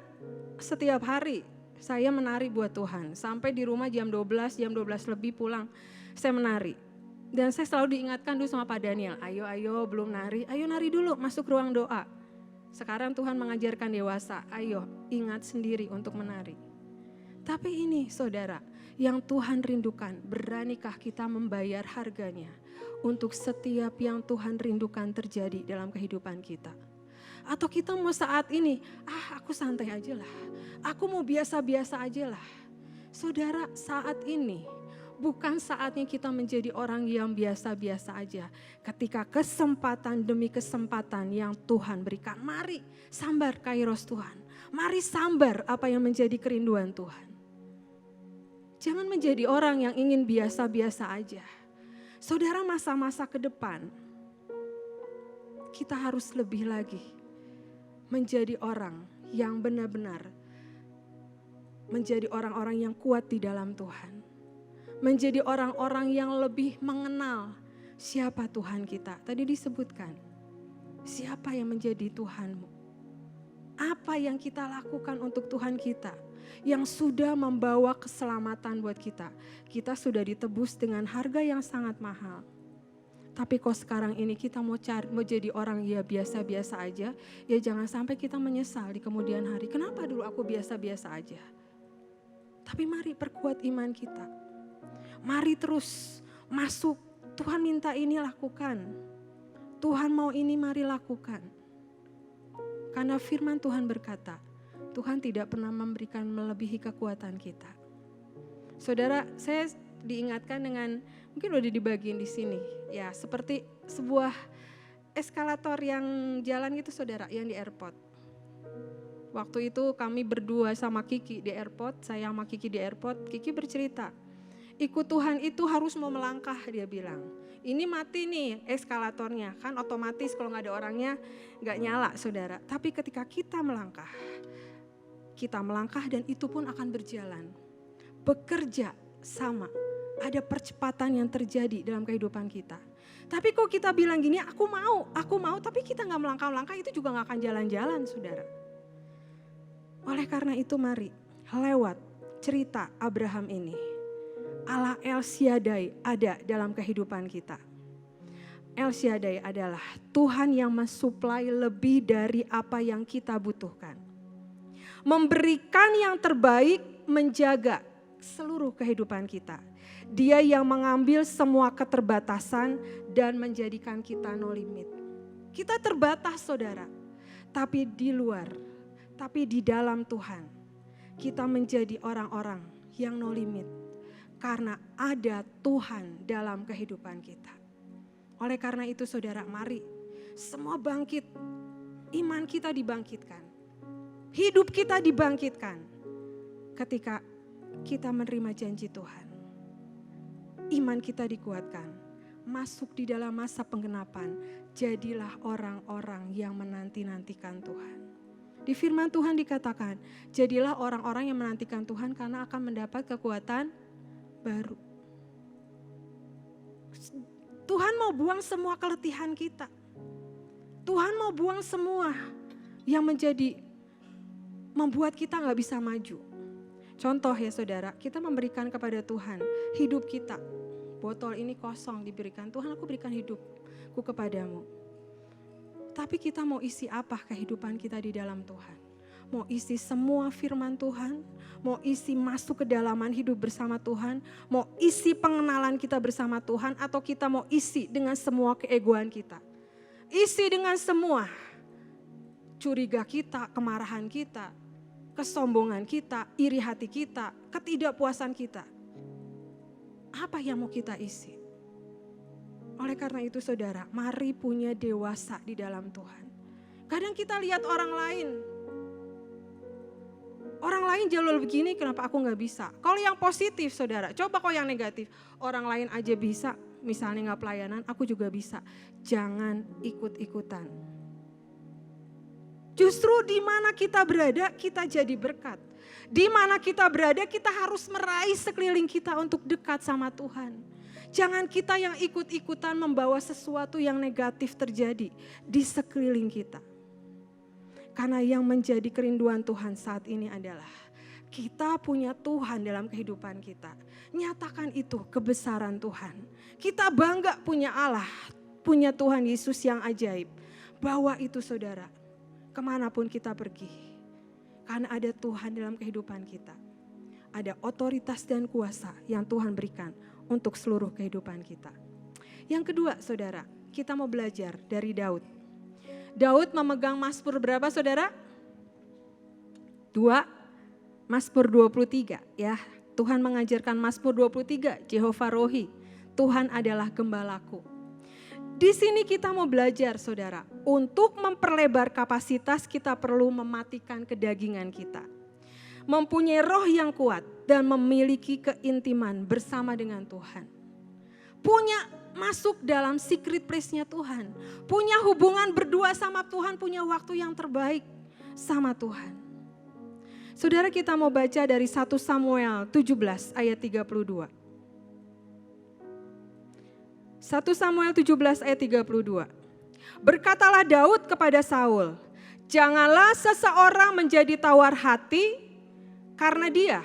setiap hari saya menari buat Tuhan. Sampai di rumah jam 12 lebih pulang, saya menari. Dan saya selalu diingatkan dulu sama Pak Daniel, ayo belum nari, ayo nari dulu masuk ruang doa. Sekarang Tuhan mengajarkan dewasa, ayo ingat sendiri untuk menari. Tapi ini saudara, yang Tuhan rindukan, beranikah kita membayar harganya untuk setiap yang Tuhan rindukan terjadi dalam kehidupan kita? Atau kita mau saat ini, aku santai aja lah, aku mau biasa-biasa aja lah. Saudara, saat ini bukan saatnya kita menjadi orang yang biasa-biasa aja. Ketika kesempatan demi kesempatan yang Tuhan berikan, mari sambar kairos Tuhan. Mari sambar apa yang menjadi kerinduan Tuhan. Jangan menjadi orang yang ingin biasa-biasa aja. Saudara, masa-masa ke depan, kita harus lebih lagi menjadi orang yang benar-benar menjadi orang-orang yang kuat di dalam Tuhan. Menjadi orang-orang yang lebih mengenal siapa Tuhan kita. Tadi disebutkan, siapa yang menjadi Tuhanmu? Apa yang kita lakukan untuk Tuhan kita yang sudah membawa keselamatan buat kita. Kita sudah ditebus dengan harga yang sangat mahal. Tapi kok sekarang ini kita mau jadi orang ya biasa-biasa aja, ya jangan sampai kita menyesal di kemudian hari. Kenapa dulu aku biasa-biasa aja? Tapi mari perkuat iman kita. Mari terus masuk. Tuhan minta ini lakukan. Tuhan mau ini mari lakukan. Karena firman Tuhan berkata, Tuhan tidak pernah memberikan melebihi kekuatan kita. Saudara, saya diingatkan dengan, mungkin udah dibagiin di sini. Ya, seperti sebuah eskalator yang jalan gitu saudara, yang di airport. Waktu itu kami berdua sama Kiki di airport, saya sama Kiki di airport, Kiki bercerita, ikut Tuhan itu harus mau melangkah, dia bilang. Ini mati nih eskalatornya, kan otomatis kalau gak ada orangnya gak nyala saudara. Tapi ketika kita melangkah dan itu pun akan berjalan. Bekerja sama, ada percepatan yang terjadi dalam kehidupan kita. Tapi kok kita bilang gini, aku mau, tapi kita gak melangkah-langkah itu juga gak akan jalan-jalan saudara. Oleh karena itu mari lewat cerita Abraham ini, Allah El Shaddai ada dalam kehidupan kita. El Shaddai adalah Tuhan yang mensuplai lebih dari apa yang kita butuhkan. Memberikan yang terbaik, menjaga seluruh kehidupan kita. Dia yang mengambil semua keterbatasan dan menjadikan kita no limit. Kita terbatas saudara, tapi di dalam Tuhan kita menjadi orang-orang yang no limit. Karena ada Tuhan dalam kehidupan kita. Oleh karena itu saudara, mari semua bangkit. Iman kita dibangkitkan. Hidup kita dibangkitkan. Ketika kita menerima janji Tuhan. Iman kita dikuatkan. Masuk di dalam masa penggenapan. Jadilah orang-orang yang menanti-nantikan Tuhan. Di firman Tuhan dikatakan, jadilah orang-orang yang menantikan Tuhan karena akan mendapat kekuatan baru. Tuhan mau buang semua keletihan kita. Tuhan mau buang semua yang membuat kita gak bisa maju. Contoh ya saudara, kita memberikan kepada Tuhan hidup kita. Botol ini kosong diberikan, Tuhan aku berikan hidupku kepadamu. Tapi kita mau isi apa kehidupan kita di dalam Tuhan? Mau isi semua firman Tuhan, mau isi masuk ke dalaman hidup bersama Tuhan, mau isi pengenalan kita bersama Tuhan, atau kita mau isi dengan semua keegoan kita. Isi dengan semua curiga kita, kemarahan kita, kesombongan kita, iri hati kita, ketidakpuasan kita. Apa yang mau kita isi? Oleh karena itu saudara, mari punya dewasa di dalam Tuhan. Kadang kita lihat orang lain jalur begini, kenapa aku gak bisa? Kalau yang positif saudara, coba kalau yang negatif. Orang lain aja bisa, misalnya gak pelayanan, aku juga bisa. Jangan ikut-ikutan. Justru di mana kita berada, kita jadi berkat. Di mana kita berada, kita harus meraih sekeliling kita untuk dekat sama Tuhan. Jangan kita yang ikut-ikutan membawa sesuatu yang negatif terjadi di sekeliling kita. Karena yang menjadi kerinduan Tuhan saat ini adalah kita punya Tuhan dalam kehidupan kita. Nyatakan itu kebesaran Tuhan. Kita bangga punya Allah, punya Tuhan Yesus yang ajaib. Bawa itu saudara, kemanapun kita pergi. Karena ada Tuhan dalam kehidupan kita. Ada otoritas dan kuasa yang Tuhan berikan untuk seluruh kehidupan kita. Yang kedua saudara, kita mau belajar dari Daud. Daud memegang Mazmur berapa saudara? 2, Mazmur 23 ya. Tuhan mengajarkan Mazmur 23, Jehovah Rohi, Tuhan adalah gembalaku. Di sini kita mau belajar saudara, untuk memperlebar kapasitas kita perlu mematikan kedagingan kita. mempunyai roh yang kuat, dan memiliki keintiman bersama dengan Tuhan. Punya masuk dalam secret place-nya Tuhan. Punya hubungan berdua sama Tuhan, punya waktu yang terbaik sama Tuhan. Saudara, kita mau baca dari 1 Samuel 17 ayat 32. 1 Samuel 17 ayat 32. Berkatalah Daud kepada Saul, janganlah seseorang menjadi tawar hati karena dia,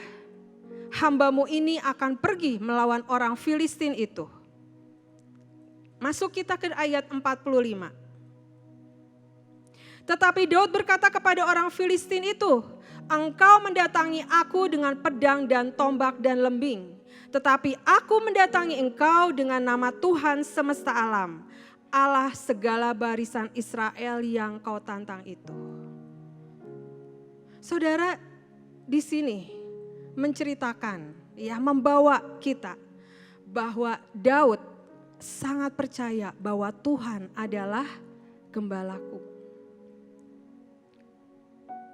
hambamu ini akan pergi melawan orang Filistin itu. Masuk kita ke ayat 45. Tetapi Daud berkata kepada orang Filistin itu, engkau mendatangi aku dengan pedang dan tombak dan lembing. Tetapi aku mendatangi engkau dengan nama Tuhan semesta alam, Allah segala barisan Israel yang kau tantang itu. Saudara, di sini menceritakan, ya, membawa kita bahwa Daud sangat percaya bahwa Tuhan adalah gembalaku.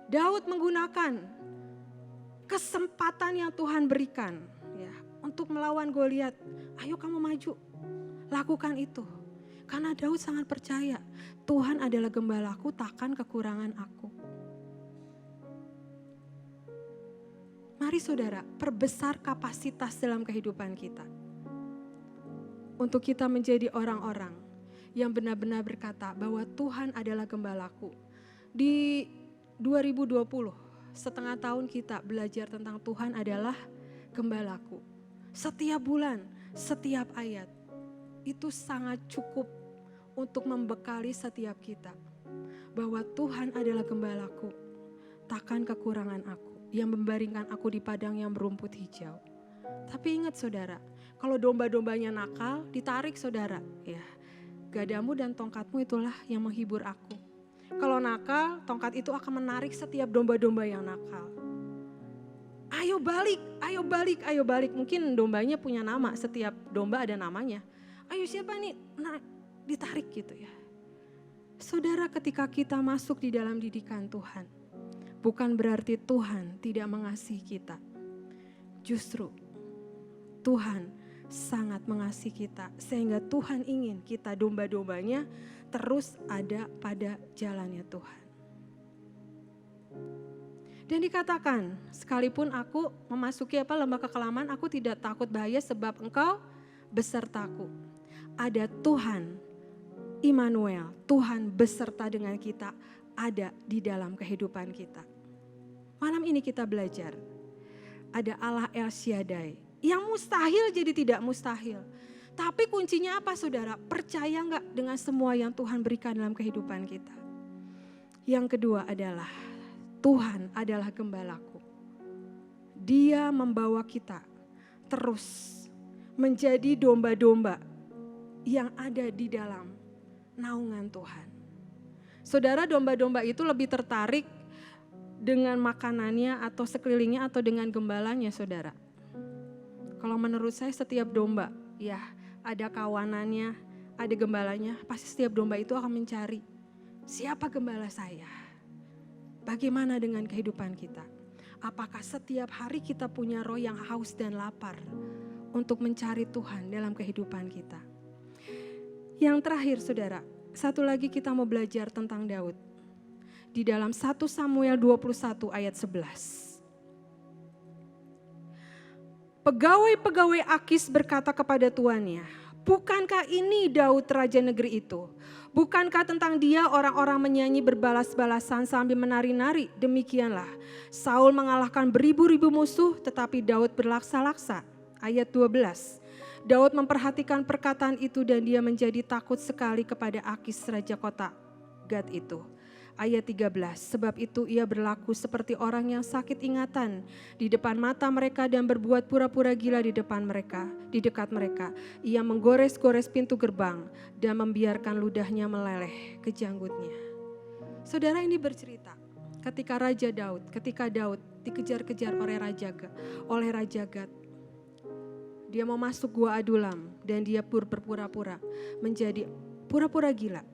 Daud menggunakan kesempatan yang Tuhan berikan, ya, untuk melawan Goliat. Ayo kamu maju, lakukan itu. Karena Daud sangat percaya Tuhan adalah gembalaku, takkan kekurangan aku. Mari saudara, perbesar kapasitas dalam kehidupan kita. Untuk kita menjadi orang-orang yang benar-benar berkata bahwa Tuhan adalah gembalaku. Di 2020, setengah tahun kita belajar tentang Tuhan adalah gembalaku. Setiap bulan, setiap ayat, itu sangat cukup untuk membekali setiap kita. Bahwa Tuhan adalah gembalaku, takkan kekurangan aku, yang membaringkan aku di padang yang berumput hijau. Tapi ingat saudara, kalau domba-dombanya nakal, ditarik saudara, ya, gadamu dan tongkatmu itulah yang menghibur aku. Kalau nakal, tongkat itu akan menarik setiap domba-domba yang nakal. Ayo balik, ayo balik, ayo balik. Mungkin dombanya punya nama, setiap domba ada namanya. Ayo siapa nih? Nah, ditarik gitu ya. Saudara, ketika kita masuk di dalam didikan Tuhan, bukan berarti Tuhan tidak mengasihi kita. Justru Tuhan sangat mengasihi kita, sehingga Tuhan ingin kita domba-dombanya terus ada pada jalannya Tuhan. Dan dikatakan, sekalipun aku memasuki lembah kekelaman, aku tidak takut bahaya sebab engkau besertaku. Ada Tuhan, Immanuel, Tuhan beserta dengan kita, ada di dalam kehidupan kita. Malam ini kita belajar, ada Allah El Shaddai, yang mustahil jadi tidak mustahil. Tapi kuncinya apa saudara? Percaya enggak dengan semua yang Tuhan berikan dalam kehidupan kita? Yang kedua adalah Tuhan adalah gembalaku. Dia membawa kita terus menjadi domba-domba yang ada di dalam naungan Tuhan. Saudara, domba-domba itu lebih tertarik dengan makanannya atau sekelilingnya atau dengan gembalanya saudara. Kalau menurut saya setiap domba, ya, ada kawanannya, ada gembalanya, pasti setiap domba itu akan mencari siapa gembala saya. Bagaimana dengan kehidupan kita? Apakah setiap hari kita punya roh yang haus dan lapar untuk mencari Tuhan dalam kehidupan kita? Yang terakhir saudara, satu lagi kita mau belajar tentang Daud. Di dalam 1 Samuel 21 ayat 11. Pegawai-pegawai Akis berkata kepada tuannya, bukankah ini Daud raja negeri itu? Bukankah tentang dia orang-orang menyanyi berbalas-balasan sambil menari-nari? Demikianlah Saul mengalahkan beribu-ribu musuh, tetapi Daud berlaksa-laksa. Ayat 12. Daud memperhatikan perkataan itu dan dia menjadi takut sekali kepada Akis raja kota Gat itu. Ayat 13, sebab itu ia berlaku seperti orang yang sakit ingatan di depan mata mereka dan berbuat pura-pura gila di depan mereka, di dekat mereka. Ia menggores-gores pintu gerbang dan membiarkan ludahnya meleleh ke janggutnya. Saudara, ini bercerita ketika Daud dikejar-kejar oleh Raja Gat. Dia mau masuk gua Adulam dan dia berpura-pura menjadi pura-pura gila.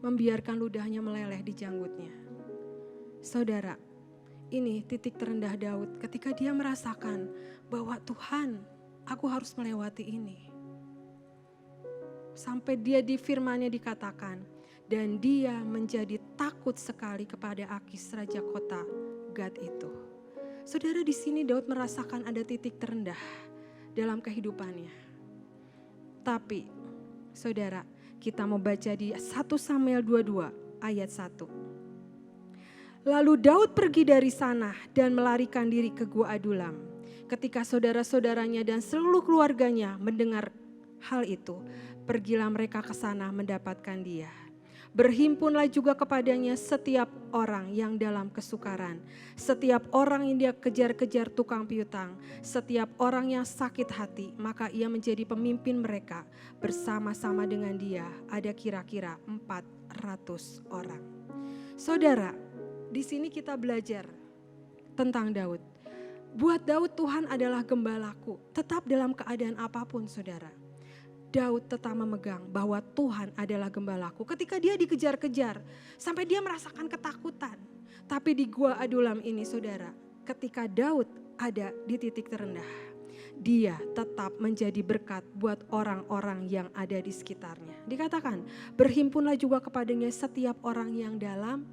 Membiarkan ludahnya meleleh di janggutnya. Saudara, Ini titik terendah Daud ketika dia merasakan bahwa Tuhan, aku harus melewati ini. Sampai dia di firman-Nya dikatakan, dan dia menjadi takut sekali kepada Akis raja kota Gad itu. Saudara, di sini Daud merasakan ada titik terendah dalam kehidupannya. Tapi saudara, kita mau baca di 1 Samuel 22 ayat 1. Lalu Daud pergi dari sana dan melarikan diri ke Gua Adulam. Ketika saudara-saudaranya dan seluruh keluarganya mendengar hal itu, pergilah mereka ke sana mendapatkan dia. Berhimpunlah juga kepadanya setiap orang yang dalam kesukaran, setiap orang yang dia kejar-kejar tukang piutang, setiap orang yang sakit hati, maka ia menjadi pemimpin mereka. Bersama-sama dengan dia ada kira-kira 400 orang. Saudara, di sini kita belajar tentang Daud. Buat Daud, Tuhan adalah gembalaku. Tetap dalam keadaan apapun, saudara. Daud tetap memegang bahwa Tuhan adalah gembalaku. Ketika dia dikejar-kejar, sampai dia merasakan ketakutan. Tapi di Gua Adulam ini, saudara, ketika Daud ada di titik terendah, dia tetap menjadi berkat buat orang-orang yang ada di sekitarnya. Dikatakan, berhimpunlah juga kepadanya setiap orang yang dalam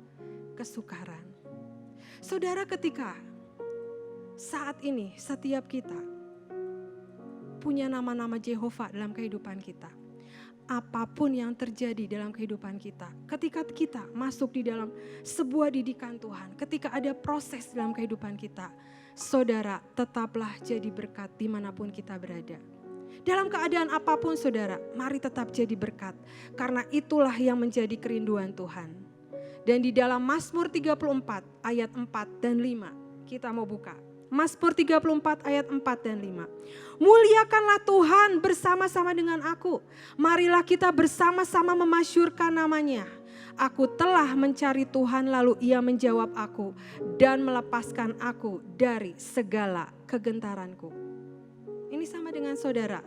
kesukaran. Saudara, ketika saat ini setiap kita punya nama-nama Jehovah dalam kehidupan kita, apapun yang terjadi dalam kehidupan kita, ketika kita masuk di dalam sebuah didikan Tuhan, ketika ada proses dalam kehidupan kita, saudara, tetaplah jadi berkat dimanapun kita berada. Dalam keadaan apapun, saudara, mari tetap jadi berkat, karena itulah yang menjadi kerinduan Tuhan. Dan di dalam Mazmur 34 ayat 4 dan 5, kita mau buka. Mazmur 34 ayat 4 dan 5. Muliakanlah Tuhan bersama-sama dengan aku. Marilah kita bersama-sama memasyurkan namanya. Aku telah mencari Tuhan lalu ia menjawab aku dan melepaskan aku dari segala kegentaranku. Ini sama dengan saudara.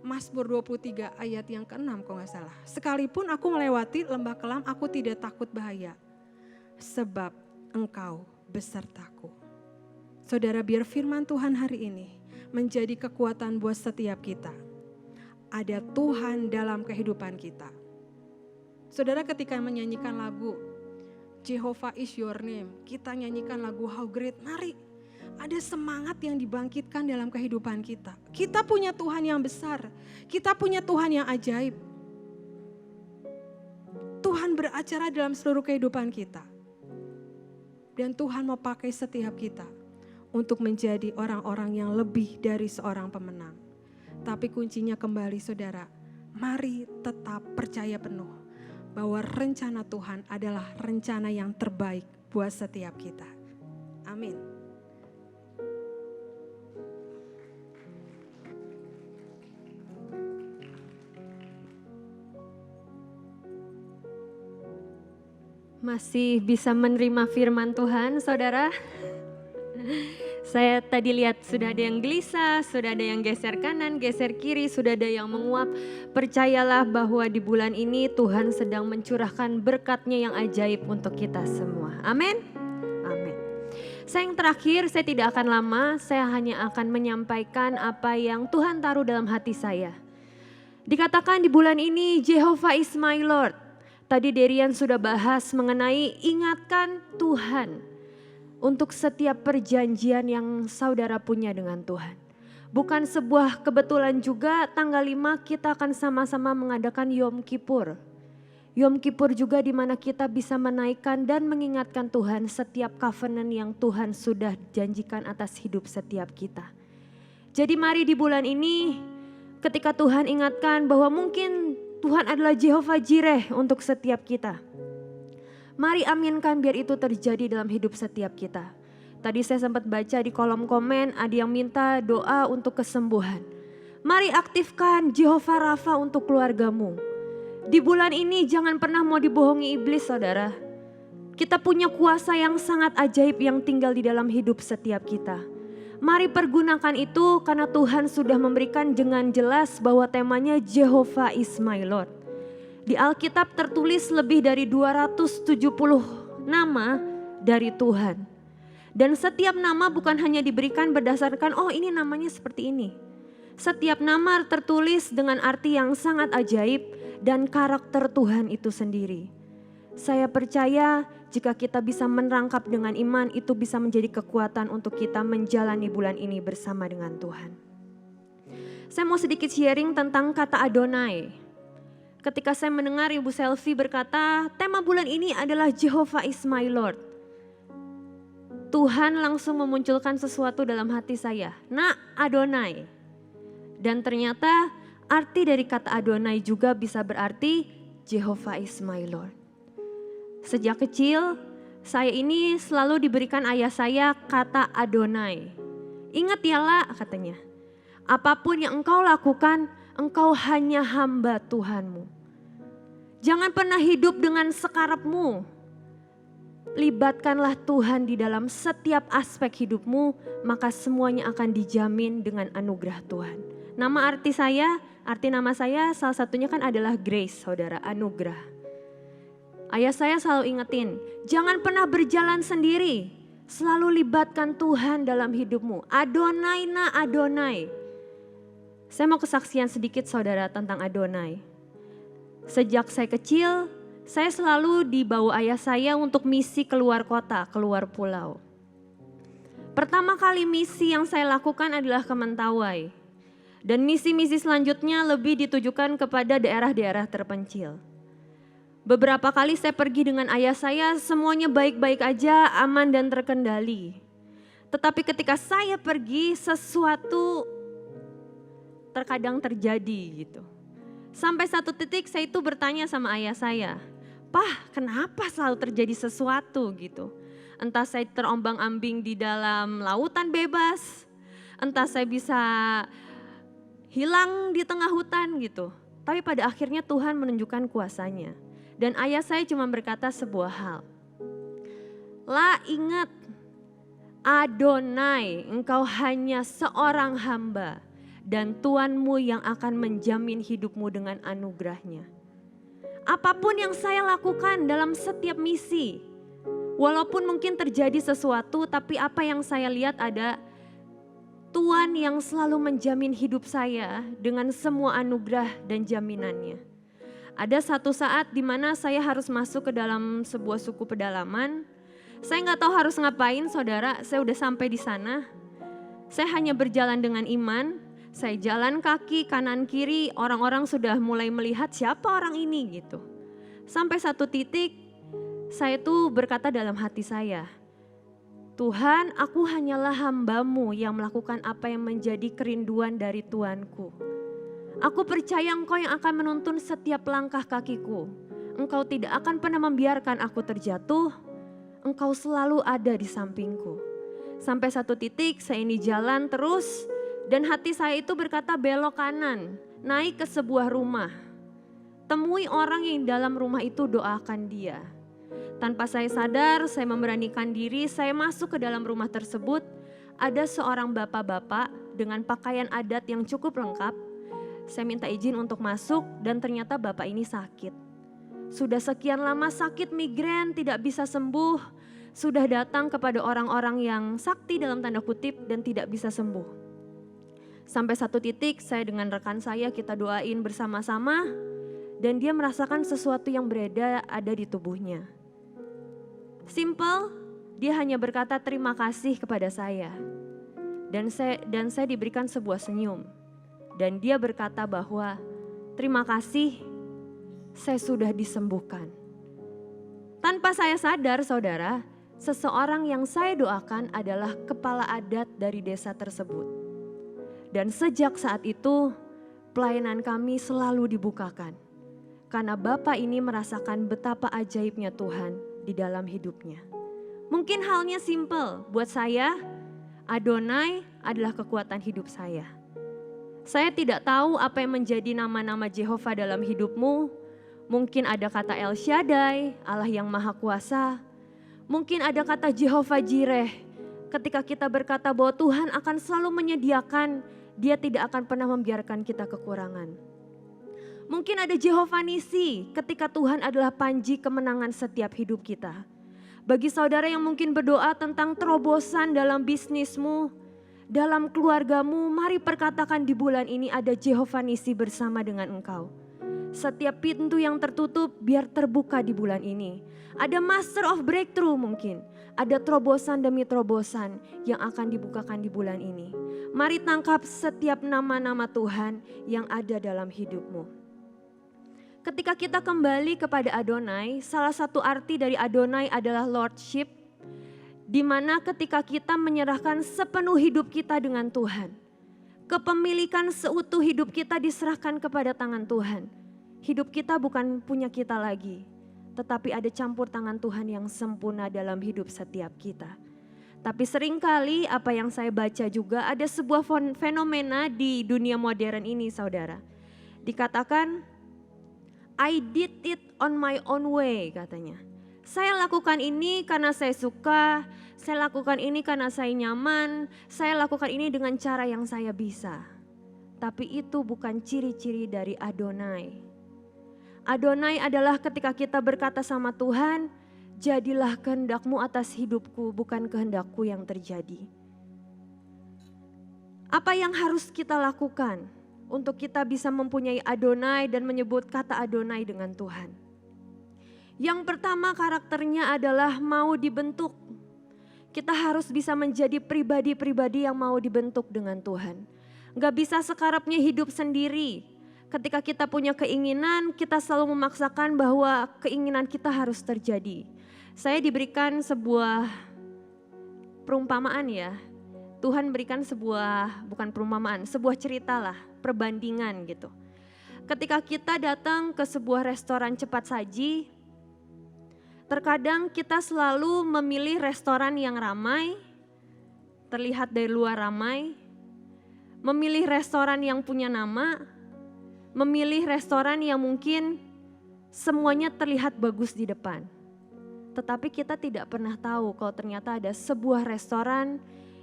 Mazmur 23 ayat yang ke-6 kalau gak salah. Sekalipun aku melewati lembah kelam, aku tidak takut bahaya. Sebab engkau besertaku. Saudara, biar firman Tuhan hari ini menjadi kekuatan buat setiap kita. Ada Tuhan dalam kehidupan kita. Saudara, ketika menyanyikan lagu Jehovah is your name, kita nyanyikan lagu How Great, mari. Ada semangat yang dibangkitkan dalam kehidupan kita. Kita punya Tuhan yang besar. Kita punya Tuhan yang ajaib. Tuhan beracara dalam seluruh kehidupan kita. Dan Tuhan mau pakai setiap kita untuk menjadi orang-orang yang lebih dari seorang pemenang. Tapi kuncinya kembali, saudara, mari tetap percaya penuh bahwa rencana Tuhan adalah rencana yang terbaik buat setiap kita. Amin. Masih bisa menerima firman Tuhan, saudara? Saya tadi lihat sudah ada yang gelisah, sudah ada yang geser kanan, geser kiri, sudah ada yang menguap. Percayalah bahwa di bulan ini Tuhan sedang mencurahkan berkat-Nya yang ajaib untuk kita semua. Amin. Amin. Saya yang terakhir, saya tidak akan lama, saya hanya akan menyampaikan apa yang Tuhan taruh dalam hati saya. Dikatakan di bulan ini, Jehovah is my Lord. Tadi Derian sudah bahas mengenai ingatkan Tuhan untuk setiap perjanjian yang saudara punya dengan Tuhan. Bukan sebuah kebetulan juga tanggal 5 kita akan sama-sama mengadakan Yom Kippur. Yom Kippur juga di mana kita bisa menaikkan dan mengingatkan Tuhan setiap covenant yang Tuhan sudah janjikan atas hidup setiap kita. Jadi mari di bulan ini ketika Tuhan ingatkan bahwa mungkin Tuhan adalah Jehovah Jireh untuk setiap kita. Mari aminkan biar itu terjadi dalam hidup setiap kita. Tadi saya sempat baca di kolom komen ada yang minta doa untuk kesembuhan. Mari aktifkan Jehovah Rafa untuk keluargamu. Di bulan ini jangan pernah mau dibohongi iblis, saudara. Kita punya kuasa yang sangat ajaib yang tinggal di dalam hidup setiap kita. Mari pergunakan itu karena Tuhan sudah memberikan dengan jelas bahwa temanya Jehovah is my Lord. Di Alkitab tertulis lebih dari 270 nama dari Tuhan. Dan setiap nama bukan hanya diberikan berdasarkan, oh ini namanya seperti ini. Setiap nama tertulis dengan arti yang sangat ajaib dan karakter Tuhan itu sendiri. Saya percaya jika kita bisa merangkap dengan iman, itu bisa menjadi kekuatan untuk kita menjalani bulan ini bersama dengan Tuhan. Saya mau sedikit sharing tentang kata Adonai. Ketika saya mendengar Ibu Selvi berkata, tema bulan ini adalah Jehovah is my Lord. Tuhan langsung memunculkan sesuatu dalam hati saya, Nak Adonai. Dan ternyata arti dari kata Adonai juga bisa berarti Jehovah is my Lord. Sejak kecil, saya ini selalu diberikan ayah saya kata Adonai. Ingat ya La, katanya. Apapun yang engkau lakukan, engkau hanya hamba Tuhanmu. Jangan pernah hidup dengan sekarapmu. Libatkanlah Tuhan di dalam setiap aspek hidupmu, maka semuanya akan dijamin dengan anugerah Tuhan. Arti nama saya salah satunya kan adalah grace, saudara, anugerah. Ayah saya selalu ingetin, jangan pernah berjalan sendiri. Selalu libatkan Tuhan dalam hidupmu. Adonai na Adonai. Saya mau kesaksian sedikit saudara tentang Adonai. Sejak saya kecil, saya selalu dibawa ayah saya untuk misi keluar kota, keluar pulau. Pertama kali misi yang saya lakukan adalah ke Mentawai. Dan misi-misi selanjutnya lebih ditujukan kepada daerah-daerah terpencil. Beberapa kali saya pergi dengan ayah saya, semuanya baik-baik aja, aman dan terkendali. Tetapi ketika saya pergi, sesuatu terkadang terjadi gitu. Sampai satu titik saya itu bertanya sama ayah saya, Pah, kenapa selalu terjadi sesuatu gitu? Entah saya terombang-ambing di dalam lautan bebas, entah saya bisa hilang di tengah hutan gitu. Tapi pada akhirnya Tuhan menunjukkan kuasanya. Dan ayah saya cuma berkata sebuah hal. La, ingat, Adonai, engkau hanya seorang hamba. Dan Tuhanmu yang akan menjamin hidupmu dengan anugerahnya. Apapun yang saya lakukan dalam setiap misi, walaupun mungkin terjadi sesuatu, tapi apa yang saya lihat ada Tuhan yang selalu menjamin hidup saya dengan semua anugerah dan jaminannya. Ada satu saat di mana saya harus masuk ke dalam sebuah suku pedalaman. Saya nggak tahu harus ngapain, saudara. Saya udah sampai di sana. Saya hanya berjalan dengan iman. Saya jalan kaki kanan kiri, orang-orang sudah mulai melihat siapa orang ini gitu. Sampai satu titik saya tuh berkata dalam hati saya, Tuhan, aku hanyalah hamba-Mu yang melakukan apa yang menjadi kerinduan dari Tuanku. Aku percaya Engkau yang akan menuntun setiap langkah kakiku. Engkau tidak akan pernah membiarkan aku terjatuh, Engkau selalu ada di sampingku. Sampai satu titik saya ini jalan terus, dan hati saya itu berkata belok kanan, naik ke sebuah rumah. Temui orang yang dalam rumah itu, doakan dia. Tanpa saya sadar, saya memberanikan diri, saya masuk ke dalam rumah tersebut. Ada seorang bapak-bapak dengan pakaian adat yang cukup lengkap. Saya minta izin untuk masuk dan ternyata bapak ini sakit. Sudah sekian lama sakit migrain, tidak bisa sembuh. Sudah datang kepada orang-orang yang sakti dalam tanda kutip dan tidak bisa sembuh. Sampai satu titik saya dengan rekan saya kita doain bersama-sama dan dia merasakan sesuatu yang berbeda ada di tubuhnya. Simple, dia hanya berkata terima kasih kepada saya. Dan saya diberikan sebuah senyum. Dan dia berkata bahwa terima kasih saya sudah disembuhkan. Tanpa saya sadar saudara, seseorang yang saya doakan adalah kepala adat dari desa tersebut. Dan sejak saat itu pelayanan kami selalu dibukakan. Karena Bapak ini merasakan betapa ajaibnya Tuhan di dalam hidupnya. Mungkin halnya simple buat saya, Adonai adalah kekuatan hidup saya. Saya tidak tahu apa yang menjadi nama-nama Jehovah dalam hidupmu. Mungkin ada kata El Shaddai, Allah yang Maha Kuasa. Mungkin ada kata Jehovah Jireh. Ketika kita berkata bahwa Tuhan akan selalu menyediakan, Dia tidak akan pernah membiarkan kita kekurangan. Mungkin ada Jehovah Nisi ketika Tuhan adalah panji kemenangan setiap hidup kita. Bagi saudara yang mungkin berdoa tentang terobosan dalam bisnismu, dalam keluargamu, mari perkatakan di bulan ini ada Jehovah Nisi bersama dengan engkau. Setiap pintu yang tertutup biar terbuka di bulan ini. Ada master of breakthrough mungkin. Ada terobosan demi terobosan yang akan dibukakan di bulan ini. Mari tangkap setiap nama-nama Tuhan yang ada dalam hidupmu. Ketika kita kembali kepada Adonai, salah satu arti dari Adonai adalah lordship, di mana ketika kita menyerahkan sepenuh hidup kita dengan Tuhan, kepemilikan seutuh hidup kita diserahkan kepada tangan Tuhan. Hidup kita bukan punya kita lagi, tetapi ada campur tangan Tuhan yang sempurna dalam hidup setiap kita. Tapi seringkali apa yang saya baca juga ada sebuah fenomena di dunia modern ini saudara. Dikatakan, I did it on my own way katanya. Saya lakukan ini karena saya suka, saya lakukan ini karena saya nyaman, saya lakukan ini dengan cara yang saya bisa. Tapi itu bukan ciri-ciri dari Adonai. Adonai adalah ketika kita berkata sama Tuhan, jadilah kehendak-Mu atas hidupku, bukan kehendak-Ku yang terjadi. Apa yang harus kita lakukan untuk kita bisa mempunyai Adonai dan menyebut kata Adonai dengan Tuhan? Yang pertama karakternya adalah mau dibentuk. Kita harus bisa menjadi pribadi-pribadi yang mau dibentuk dengan Tuhan. Gak bisa sekarapnya hidup sendiri. Ketika kita punya keinginan, kita selalu memaksakan bahwa keinginan kita harus terjadi. Saya diberikan sebuah perumpamaan ya. Tuhan berikan sebuah, bukan perumpamaan, sebuah cerita lah, perbandingan gitu. Ketika kita datang ke sebuah restoran cepat saji, terkadang kita selalu memilih restoran yang ramai, terlihat dari luar ramai, memilih restoran yang punya nama, memilih restoran yang mungkin semuanya terlihat bagus di depan. Tetapi kita tidak pernah tahu kalau ternyata ada sebuah restoran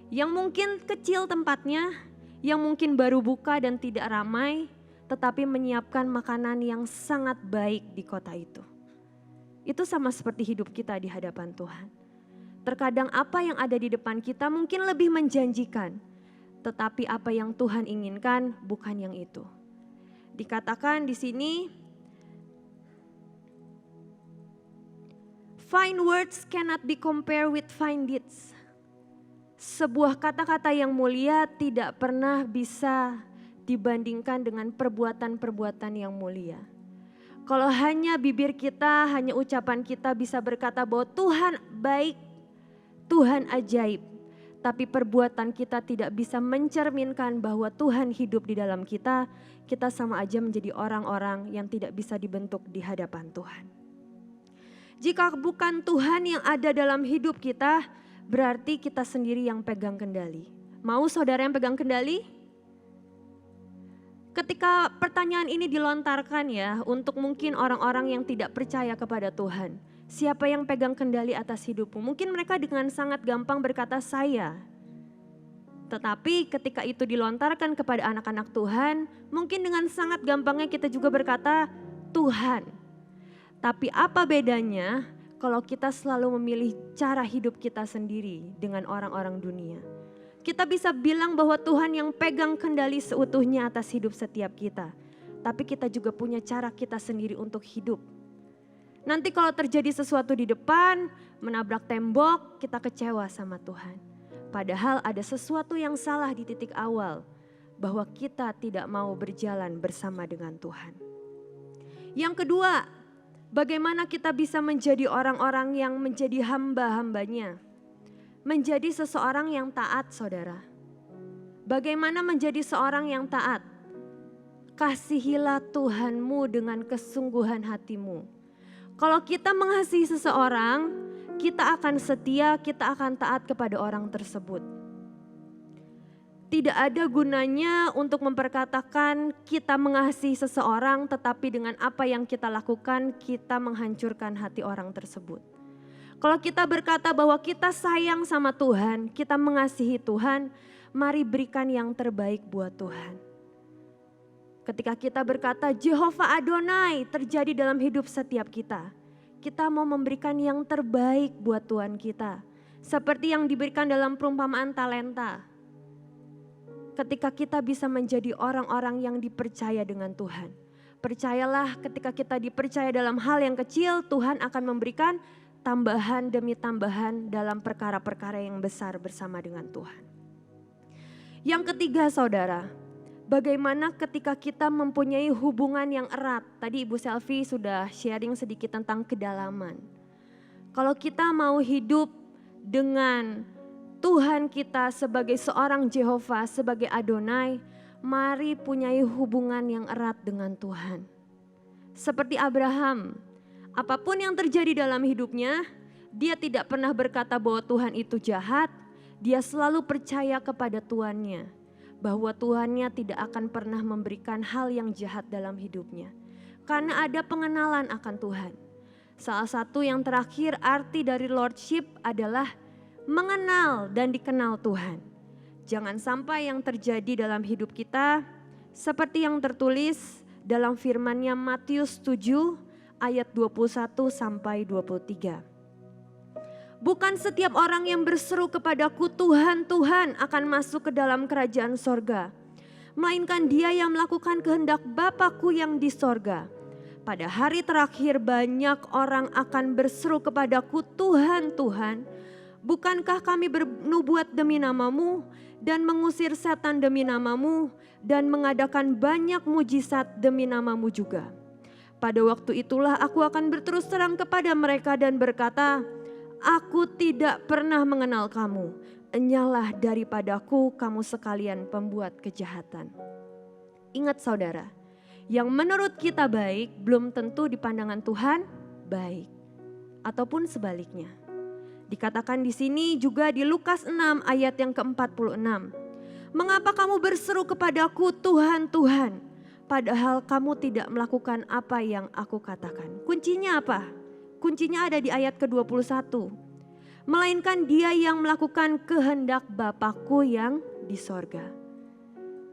yang mungkin kecil tempatnya, yang mungkin baru buka dan tidak ramai, tetapi menyiapkan makanan yang sangat baik di kota itu. Itu sama seperti hidup kita di hadapan Tuhan. Terkadang apa yang ada di depan kita mungkin lebih menjanjikan, tetapi apa yang Tuhan inginkan bukan yang itu. Dikatakan di sini, fine words cannot be compared with fine deeds. Sebuah kata-kata yang mulia tidak pernah bisa dibandingkan dengan perbuatan-perbuatan yang mulia. Kalau hanya bibir kita, hanya ucapan kita bisa berkata bahwa Tuhan baik, Tuhan ajaib. Tapi perbuatan kita tidak bisa mencerminkan bahwa Tuhan hidup di dalam kita, kita sama aja menjadi orang-orang yang tidak bisa dibentuk di hadapan Tuhan. Jika bukan Tuhan yang ada dalam hidup kita, berarti kita sendiri yang pegang kendali. Mau saudara yang pegang kendali? Ketika pertanyaan ini dilontarkan ya, untuk mungkin orang-orang yang tidak percaya kepada Tuhan. Siapa yang pegang kendali atas hidupmu? Mungkin mereka dengan sangat gampang berkata saya. Tetapi ketika itu dilontarkan kepada anak-anak Tuhan, mungkin dengan sangat gampangnya kita juga berkata Tuhan. Tapi apa bedanya kalau kita selalu memilih cara hidup kita sendiri dengan orang-orang dunia? Kita bisa bilang bahwa Tuhan yang pegang kendali seutuhnya atas hidup setiap kita. Tapi kita juga punya cara kita sendiri untuk hidup. Nanti kalau terjadi sesuatu di depan, menabrak tembok, kita kecewa sama Tuhan. Padahal ada sesuatu yang salah di titik awal, bahwa kita tidak mau berjalan bersama dengan Tuhan. Yang kedua, bagaimana kita bisa menjadi orang-orang yang menjadi hamba-hambanya. Menjadi seseorang yang taat, saudara. Bagaimana menjadi seorang yang taat? Kasihilah Tuhanmu dengan kesungguhan hatimu. Kalau kita mengasihi seseorang, kita akan setia, kita akan taat kepada orang tersebut. Tidak ada gunanya untuk memperkatakan kita mengasihi seseorang, tetapi dengan apa yang kita lakukan, kita menghancurkan hati orang tersebut. Kalau kita berkata bahwa kita sayang sama Tuhan, kita mengasihi Tuhan, mari berikan yang terbaik buat Tuhan. Ketika kita berkata Jehovah Adonai terjadi dalam hidup setiap kita, kita mau memberikan yang terbaik buat Tuhan kita. Seperti yang diberikan dalam perumpamaan talenta. Ketika kita bisa menjadi orang-orang yang dipercaya dengan Tuhan. Percayalah ketika kita dipercaya dalam hal yang kecil, Tuhan akan memberikan tambahan demi tambahan dalam perkara-perkara yang besar bersama dengan Tuhan. Yang ketiga saudara, bagaimana ketika kita mempunyai hubungan yang erat. Tadi Ibu Selvi sudah sharing sedikit tentang kedalaman. Kalau kita mau hidup dengan Tuhan kita sebagai seorang Jehovah, sebagai Adonai, mari punyai hubungan yang erat dengan Tuhan. Seperti Abraham, apapun yang terjadi dalam hidupnya, dia tidak pernah berkata bahwa Tuhan itu jahat. Dia selalu percaya kepada Tuannya, bahwa Tuhannya tidak akan pernah memberikan hal yang jahat dalam hidupnya. Karena ada pengenalan akan Tuhan. Salah satu yang terakhir arti dari lordship adalah mengenal dan dikenal Tuhan. Jangan sampai yang terjadi dalam hidup kita seperti yang tertulis dalam firman-Nya Matius 7 ayat 21 sampai 23. Bukan setiap orang yang berseru kepadaku Tuhan, Tuhan akan masuk ke dalam kerajaan sorga. Melainkan dia yang melakukan kehendak Bapa-Ku yang di sorga. Pada hari terakhir banyak orang akan berseru kepadaku Tuhan, Tuhan. Bukankah kami bernubuat demi namamu dan mengusir setan demi namamu dan mengadakan banyak mujizat demi namamu juga. Pada waktu itulah aku akan berterus terang kepada mereka dan berkata, aku tidak pernah mengenal kamu. Enyahlah daripadaku kamu sekalian pembuat kejahatan. Ingat saudara, yang menurut kita baik belum tentu di pandangan Tuhan baik. Ataupun sebaliknya. Dikatakan di sini juga di Lukas 6 ayat yang ke-46. Mengapa kamu berseru kepadaku Tuhan, Tuhan, padahal kamu tidak melakukan apa yang aku katakan. Kuncinya apa? Kuncinya ada di ayat ke-21. Melainkan dia yang melakukan kehendak Bapa-Ku yang di sorga.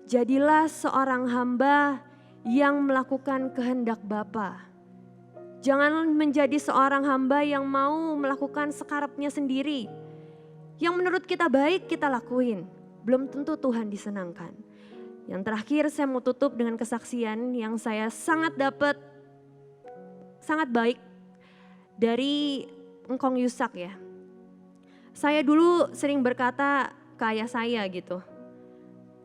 Jadilah seorang hamba yang melakukan kehendak Bapa. Jangan menjadi seorang hamba yang mau melakukan sekarapnya sendiri. Yang menurut kita baik kita lakuin. Belum tentu Tuhan disenangkan. Yang terakhir saya mau tutup dengan kesaksian yang saya sangat baik dari Engkong Yusak ya. Saya dulu sering berkata ke ayah saya gitu.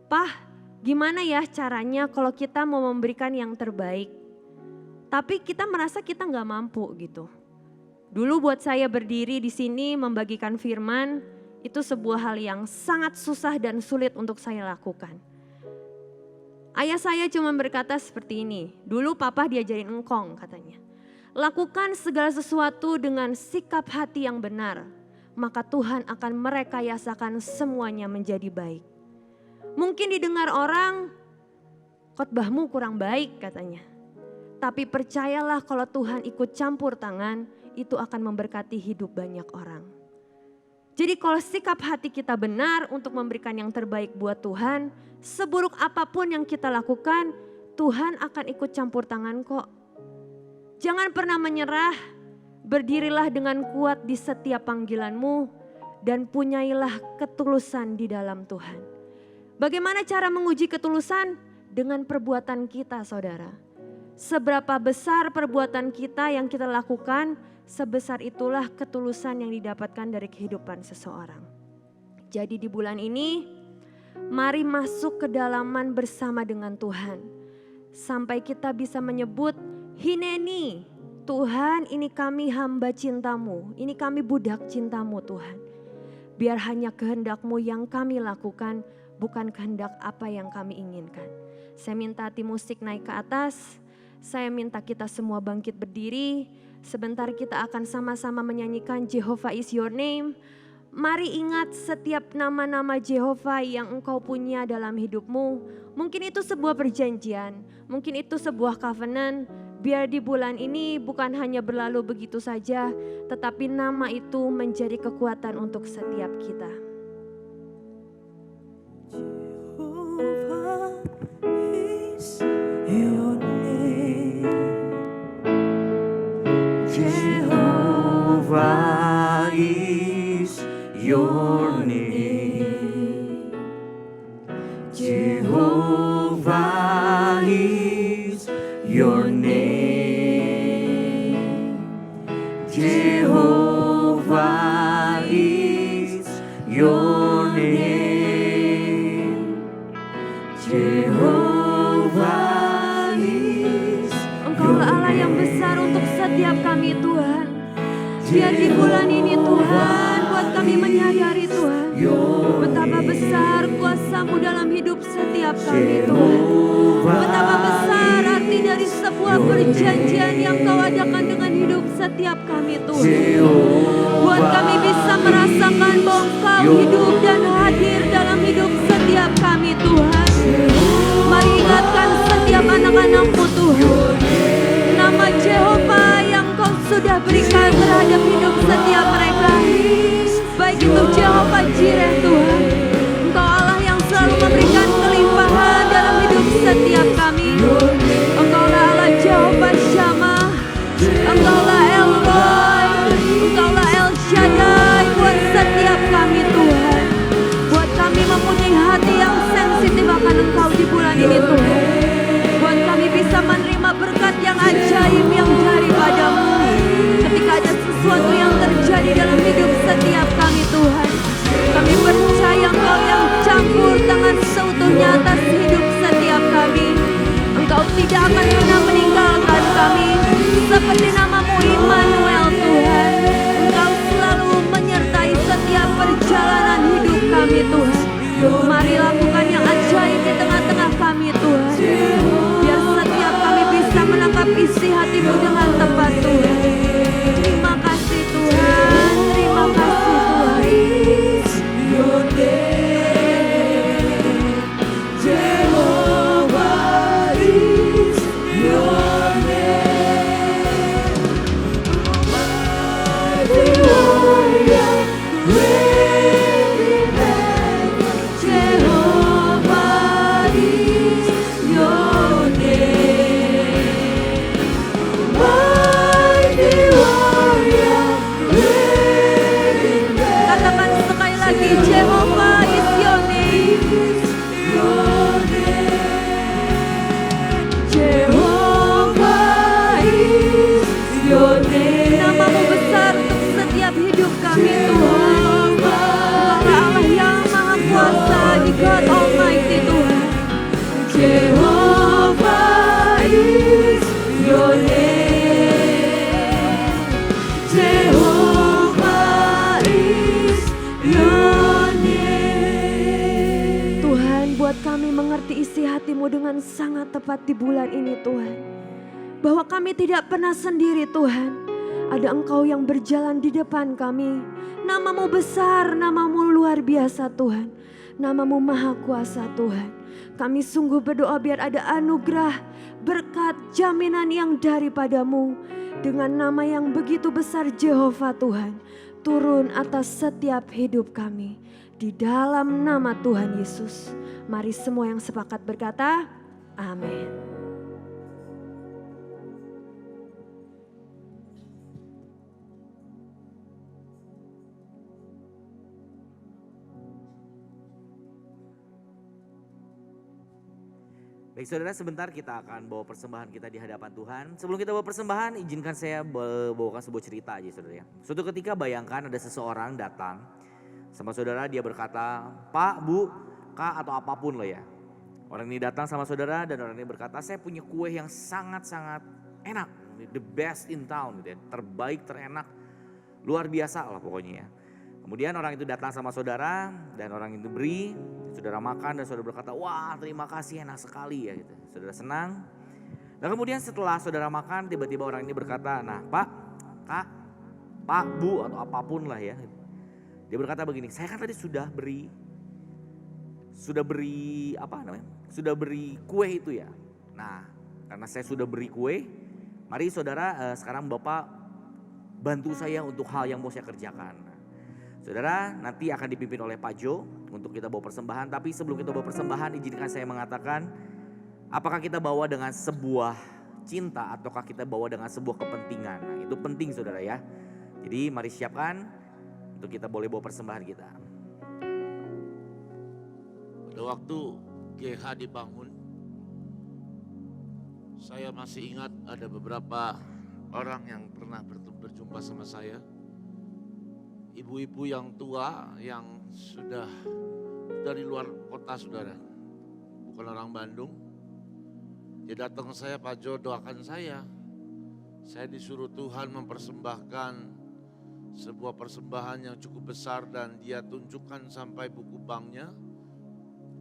Pah, gimana ya caranya kalau kita mau memberikan yang terbaik? Tapi kita merasa kita nggak mampu gitu. Dulu buat saya berdiri di sini membagikan firman, itu sebuah hal yang sangat susah dan sulit untuk saya lakukan. Ayah saya cuma berkata seperti ini, dulu papa diajarin engkong katanya. Lakukan segala sesuatu dengan sikap hati yang benar, maka Tuhan akan merekayasakan semuanya menjadi baik. Mungkin didengar orang, khotbahmu kurang baik katanya. Tapi percayalah kalau Tuhan ikut campur tangan, itu akan memberkati hidup banyak orang. Jadi kalau sikap hati kita benar untuk memberikan yang terbaik buat Tuhan, seburuk apapun yang kita lakukan, Tuhan akan ikut campur tangan kok. Jangan pernah menyerah, berdirilah dengan kuat di setiap panggilanmu, dan punyailah ketulusan di dalam Tuhan. Bagaimana cara menguji ketulusan? Dengan perbuatan kita saudara. Seberapa besar perbuatan kita yang kita lakukan, sebesar itulah ketulusan yang didapatkan dari kehidupan seseorang. Jadi di bulan ini, mari masuk ke dalaman bersama dengan Tuhan. Sampai kita bisa menyebut, Hineni, Tuhan ini kami hamba cintamu, ini kami budak cintamu Tuhan. Biar hanya kehendak-Mu yang kami lakukan, bukan kehendak apa yang kami inginkan. Saya minta tim musik naik ke atas. Saya minta kita semua bangkit berdiri. Sebentar kita akan sama-sama menyanyikan Jehovah is your name. Mari ingat setiap nama-nama Jehovah yang engkau punya dalam hidupmu. Mungkin itu sebuah perjanjian, mungkin itu sebuah covenant. Biar di bulan ini bukan hanya berlalu begitu saja, tetapi nama itu menjadi kekuatan untuk setiap kita. Jehovah is your name. Jehovah your name. Jehovah is your name. Jehovah is your name. Jehovah is Engkaulah Allah yang besar untuk setiap kami Tuhan. Biar di bulan ini Tuhan, buat kami menyadari Tuhan, betapa besar kuasa-Mu dalam hidup setiap kami Tuhan. Betapa besar arti dari sebuah perjanjian yang Kau adakan dengan hidup setiap kami Tuhan. Buat kami bisa merasakan bahwa Engkau hidup dan hadir dalam hidup setiap kami Tuhan. Mari ingatkan setiap anak-anak-Mu Tuhan. Nama Jehovah yang Kau sudah berikan terhadap hidup setiap mereka. Baik itu Jehovah Jireh Tuhan. Engkau Allah yang selalu memberikan kelimpahan dalam hidup setiap kami. Engkaulah Allah Jehovah Shammah. Engkaulah El Roy. Engkaulah El Shaddai buat setiap kami Tuhan. Buat kami mempunyai hati yang sensitif akan Engkau di bulan ini Tuhan. Buat kami bisa menerima berkat yang ajaib yang daripada-Mu. Ketika ada sesuatu yang terjadi dalam hidup setiap kami Tuhan, kami percaya Engkau yang campur tangan seutuhnya atas hidup setiap kami. Engkau tidak akan pernah meninggalkan kami. Seperti nama-Mu Immanuel Tuhan, Engkau selalu menyertai setiap perjalanan hidup kami Tuhan. Mari lakukan yang ajaib di tengah-tengah kami Tuhan. Biar setiap kami bisa menangkap isi hati-Mu dengan tepat Tuhan. Terima kasih Tuhan, terima kasih Tuhan. your name. Jehovah is your name. Mighty warrior, great in battle. Jehovah is your name. Mighty warrior, great in battle. Katakan sekali lagi, Jehovah is your name. Jehovah is your name. Nama-Mu besar untuk setiap hidup kami Tuhan. Engkaulah Allah yang maha kuasa, di God Almighty Tuhan. Jehovah is your name. Jehovah is your name. Tuhan, buat kami mengerti isi hati-Mu dengan sangat tepat di bulan ini Tuhan. Bahwa kami tidak pernah sendiri Tuhan. Ada Engkau yang berjalan di depan kami. Nama-Mu besar, nama-Mu luar biasa Tuhan. Nama-Mu maha kuasa Tuhan. Kami sungguh berdoa biar ada anugerah, berkat, jaminan yang daripada-Mu. Dengan nama yang begitu besar Jehovah Tuhan. Turun atas setiap hidup kami. Di dalam nama Tuhan Yesus. Mari semua yang sepakat berkata, amin. Baik saudara, sebentar kita akan bawa persembahan kita di hadapan Tuhan. Sebelum kita bawa persembahan, izinkan saya bawakan sebuah cerita aja saudara ya. Suatu ketika bayangkan ada seseorang datang sama saudara, dia berkata, Pak, Bu, Kak atau apapun lah ya. Orang ini datang sama saudara dan orang ini berkata, saya punya kue yang sangat-sangat enak. The best in town gitu ya. Terbaik, terenak, luar biasa lah pokoknya ya. Kemudian orang itu datang sama saudara dan orang itu beri, saudara makan dan saudara berkata, wah terima kasih enak sekali ya gitu. Saudara senang. Dan kemudian setelah saudara makan tiba-tiba orang ini berkata, nah Pak, Kak, Pak, Bu atau apapun lah ya. Dia berkata begini, saya kan tadi sudah beri kue itu ya. Nah karena saya sudah beri kue, mari saudara sekarang Bapak bantu saya untuk hal yang mau saya kerjakan. Saudara, nanti akan dipimpin oleh Pak Jo untuk kita bawa persembahan. Tapi sebelum kita bawa persembahan, izinkan saya mengatakan, apakah kita bawa dengan sebuah cinta ataukah kita bawa dengan sebuah kepentingan? Nah, itu penting saudara ya. Jadi mari siapkan Untuk kita boleh bawa persembahan kita. Pada waktu GH dibangun, saya masih ingat ada beberapa orang yang pernah berjumpa sama saya. Ibu-ibu yang tua yang sudah dari luar kota, saudara. Bukan orang Bandung. Dia datang ke saya, Pak Jo, doakan saya. Saya disuruh Tuhan mempersembahkan sebuah persembahan yang cukup besar dan dia tunjukkan sampai buku banknya.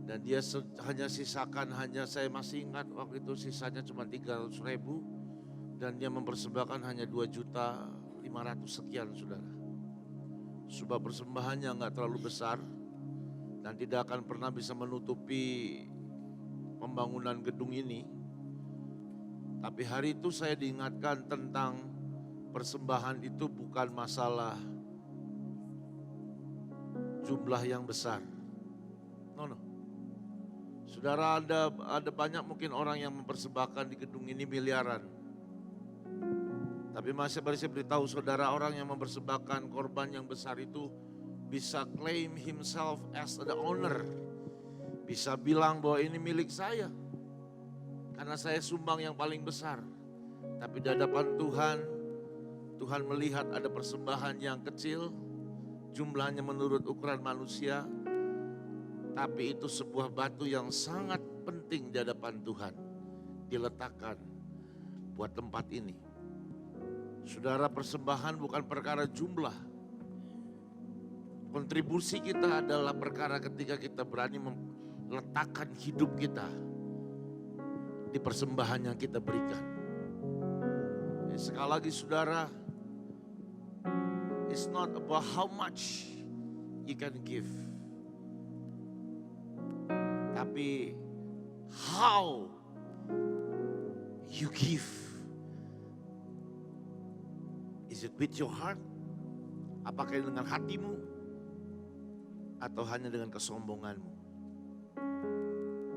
Dan dia hanya sisakan, saya masih ingat waktu itu sisanya cuma 300.000 dan dia mempersembahkan hanya 2.500.000 sekian, saudara. Sebuah persembahan yang gak terlalu besar dan tidak akan pernah bisa menutupi pembangunan gedung ini. Tapi hari itu saya diingatkan tentang persembahan itu bukan masalah jumlah yang besar. No. Saudara, ada banyak mungkin orang yang mempersembahkan di gedung ini miliaran. Tapi masih saya beritahu saudara, orang yang mempersembahkan korban yang besar itu bisa claim himself as the owner. Bisa bilang bahwa ini milik saya. Karena saya sumbang yang paling besar. Tapi di hadapan Tuhan, Tuhan melihat ada persembahan yang kecil, jumlahnya menurut ukuran manusia, tapi itu sebuah batu yang sangat penting di hadapan Tuhan, diletakkan buat tempat ini. Saudara, persembahan bukan perkara jumlah. Kontribusi kita adalah perkara ketika kita berani meletakkan hidup kita di persembahan yang kita berikan. Sekali lagi saudara, it's not about how much you can give, tapi how you give. Is it with your heart? Apakah dengan hatimu atau hanya dengan kesombonganmu?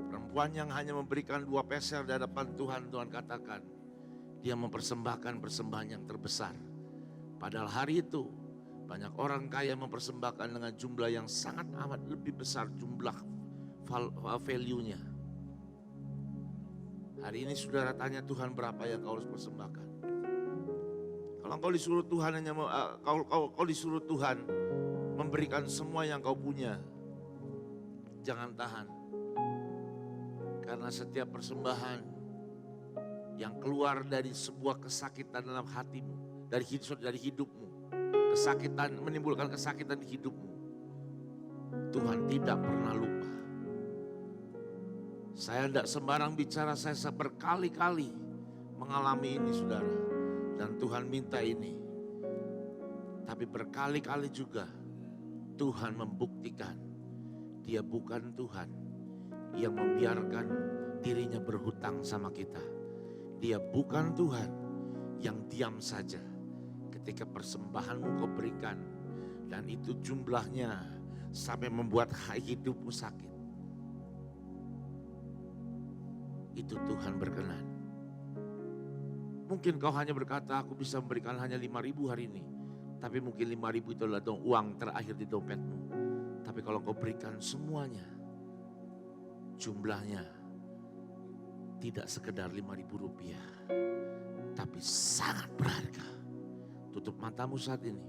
Perempuan yang hanya memberikan 2 peser di hadapan Tuhan, Tuhan katakan dia mempersembahkan persembahan yang terbesar. Padahal hari itu banyak orang kaya mempersembahkan dengan jumlah yang sangat amat lebih besar jumlah value-nya. Hari ini saudara tanya Tuhan, berapa yang kau harus persembahkan? Kalau kau disuruh Tuhan kau disuruh Tuhan memberikan semua yang kau punya, jangan tahan. Karena setiap persembahan yang keluar dari sebuah kesakitan dalam hatimu, dari hidupmu, kesakitan menimbulkan kesakitan di hidupmu, Tuhan tidak pernah lupa. Saya tidak sembarang bicara, saya berkali-kali mengalami ini saudara. Dan Tuhan minta ini. Tapi berkali-kali juga Tuhan membuktikan dia bukan Tuhan yang membiarkan dirinya berhutang sama kita. Dia bukan Tuhan yang diam saja ketika persembahanmu kau berikan. Dan itu jumlahnya sampai membuat hidupmu sakit. Itu Tuhan berkenan. Mungkin kau hanya berkata, aku bisa memberikan hanya 5.000 hari ini. Tapi mungkin 5.000 itu adalah uang terakhir di dompetmu. Tapi kalau kau berikan semuanya, jumlahnya tidak sekedar 5.000 rupiah. Tapi sangat berharga. Tutup matamu saat ini.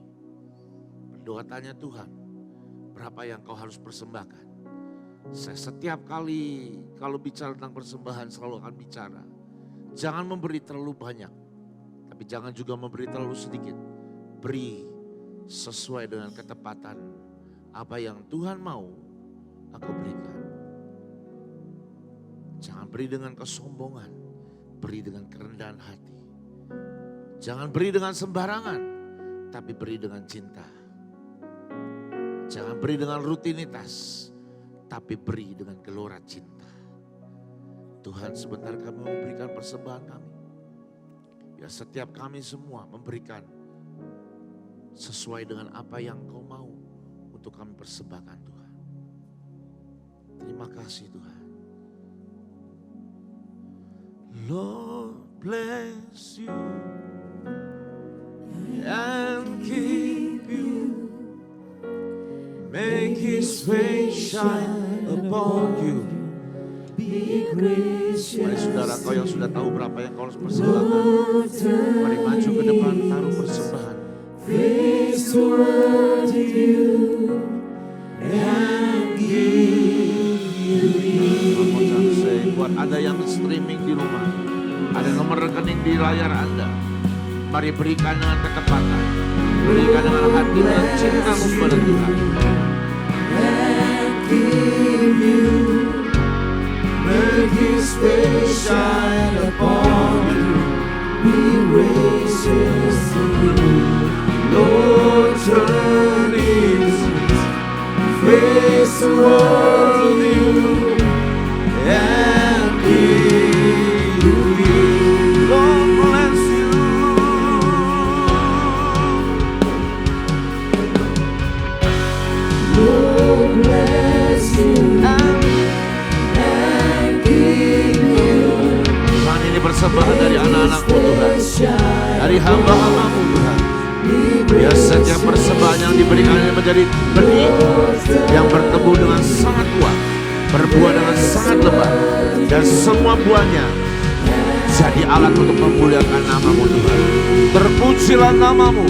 Berdoa tanya Tuhan, berapa yang kau harus persembahkan? Saya setiap kali kalau bicara tentang persembahan selalu akan bicara. Jangan memberi terlalu banyak, tapi jangan juga memberi terlalu sedikit. Beri sesuai dengan ketepatan apa yang Tuhan mau aku berikan. Jangan beri dengan kesombongan, beri dengan kerendahan hati. Jangan beri dengan sembarangan, tapi beri dengan cinta. Jangan beri dengan rutinitas, tapi beri dengan gelora cinta. Tuhan, sebentar kami memberikan persembahan kami. Biar setiap kami semua memberikan sesuai dengan apa yang kau mau untuk kami persembahkan Tuhan. Terima kasih Tuhan. Lord bless you and keep you. face shine upon you. Mari saudara, kau yang sudah tahu berapa yang kau harus persembahkan, mari maju ke depan, taruh persembahan. Buat Anda yang streaming di rumah, ada nomor rekening di layar Anda. Mari berikan dengan ketepatan, berikan dengan hati dan cintamu kepada Tuhan. Make His face shine upon you. He raises you. Lord, turn His face toward you and give you peace. Lord, bless you. Lord, bless you. Tuhan, ini persembahan dari anak-anak-Mu Tuhan, dari hamba-hamba-Mu Tuhan. Biar setiap persembahan yang diberikan ini menjadi benih yang bertumbuh dengan sangat kuat, berbuah dengan sangat lebat, dan semua buahnya jadi alat untuk memuliakan nama-Mu Tuhan. Terpujilah nama-Mu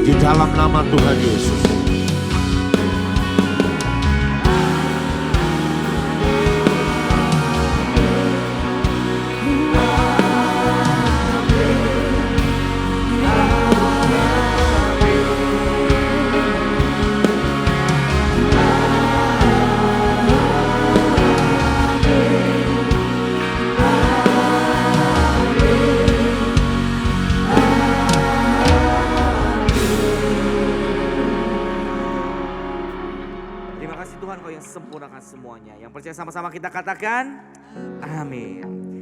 di dalam nama Tuhan Yesus. Terima kasih Tuhan, Kau yang sempurnakan semuanya. Yang percaya sama-sama kita katakan, amin.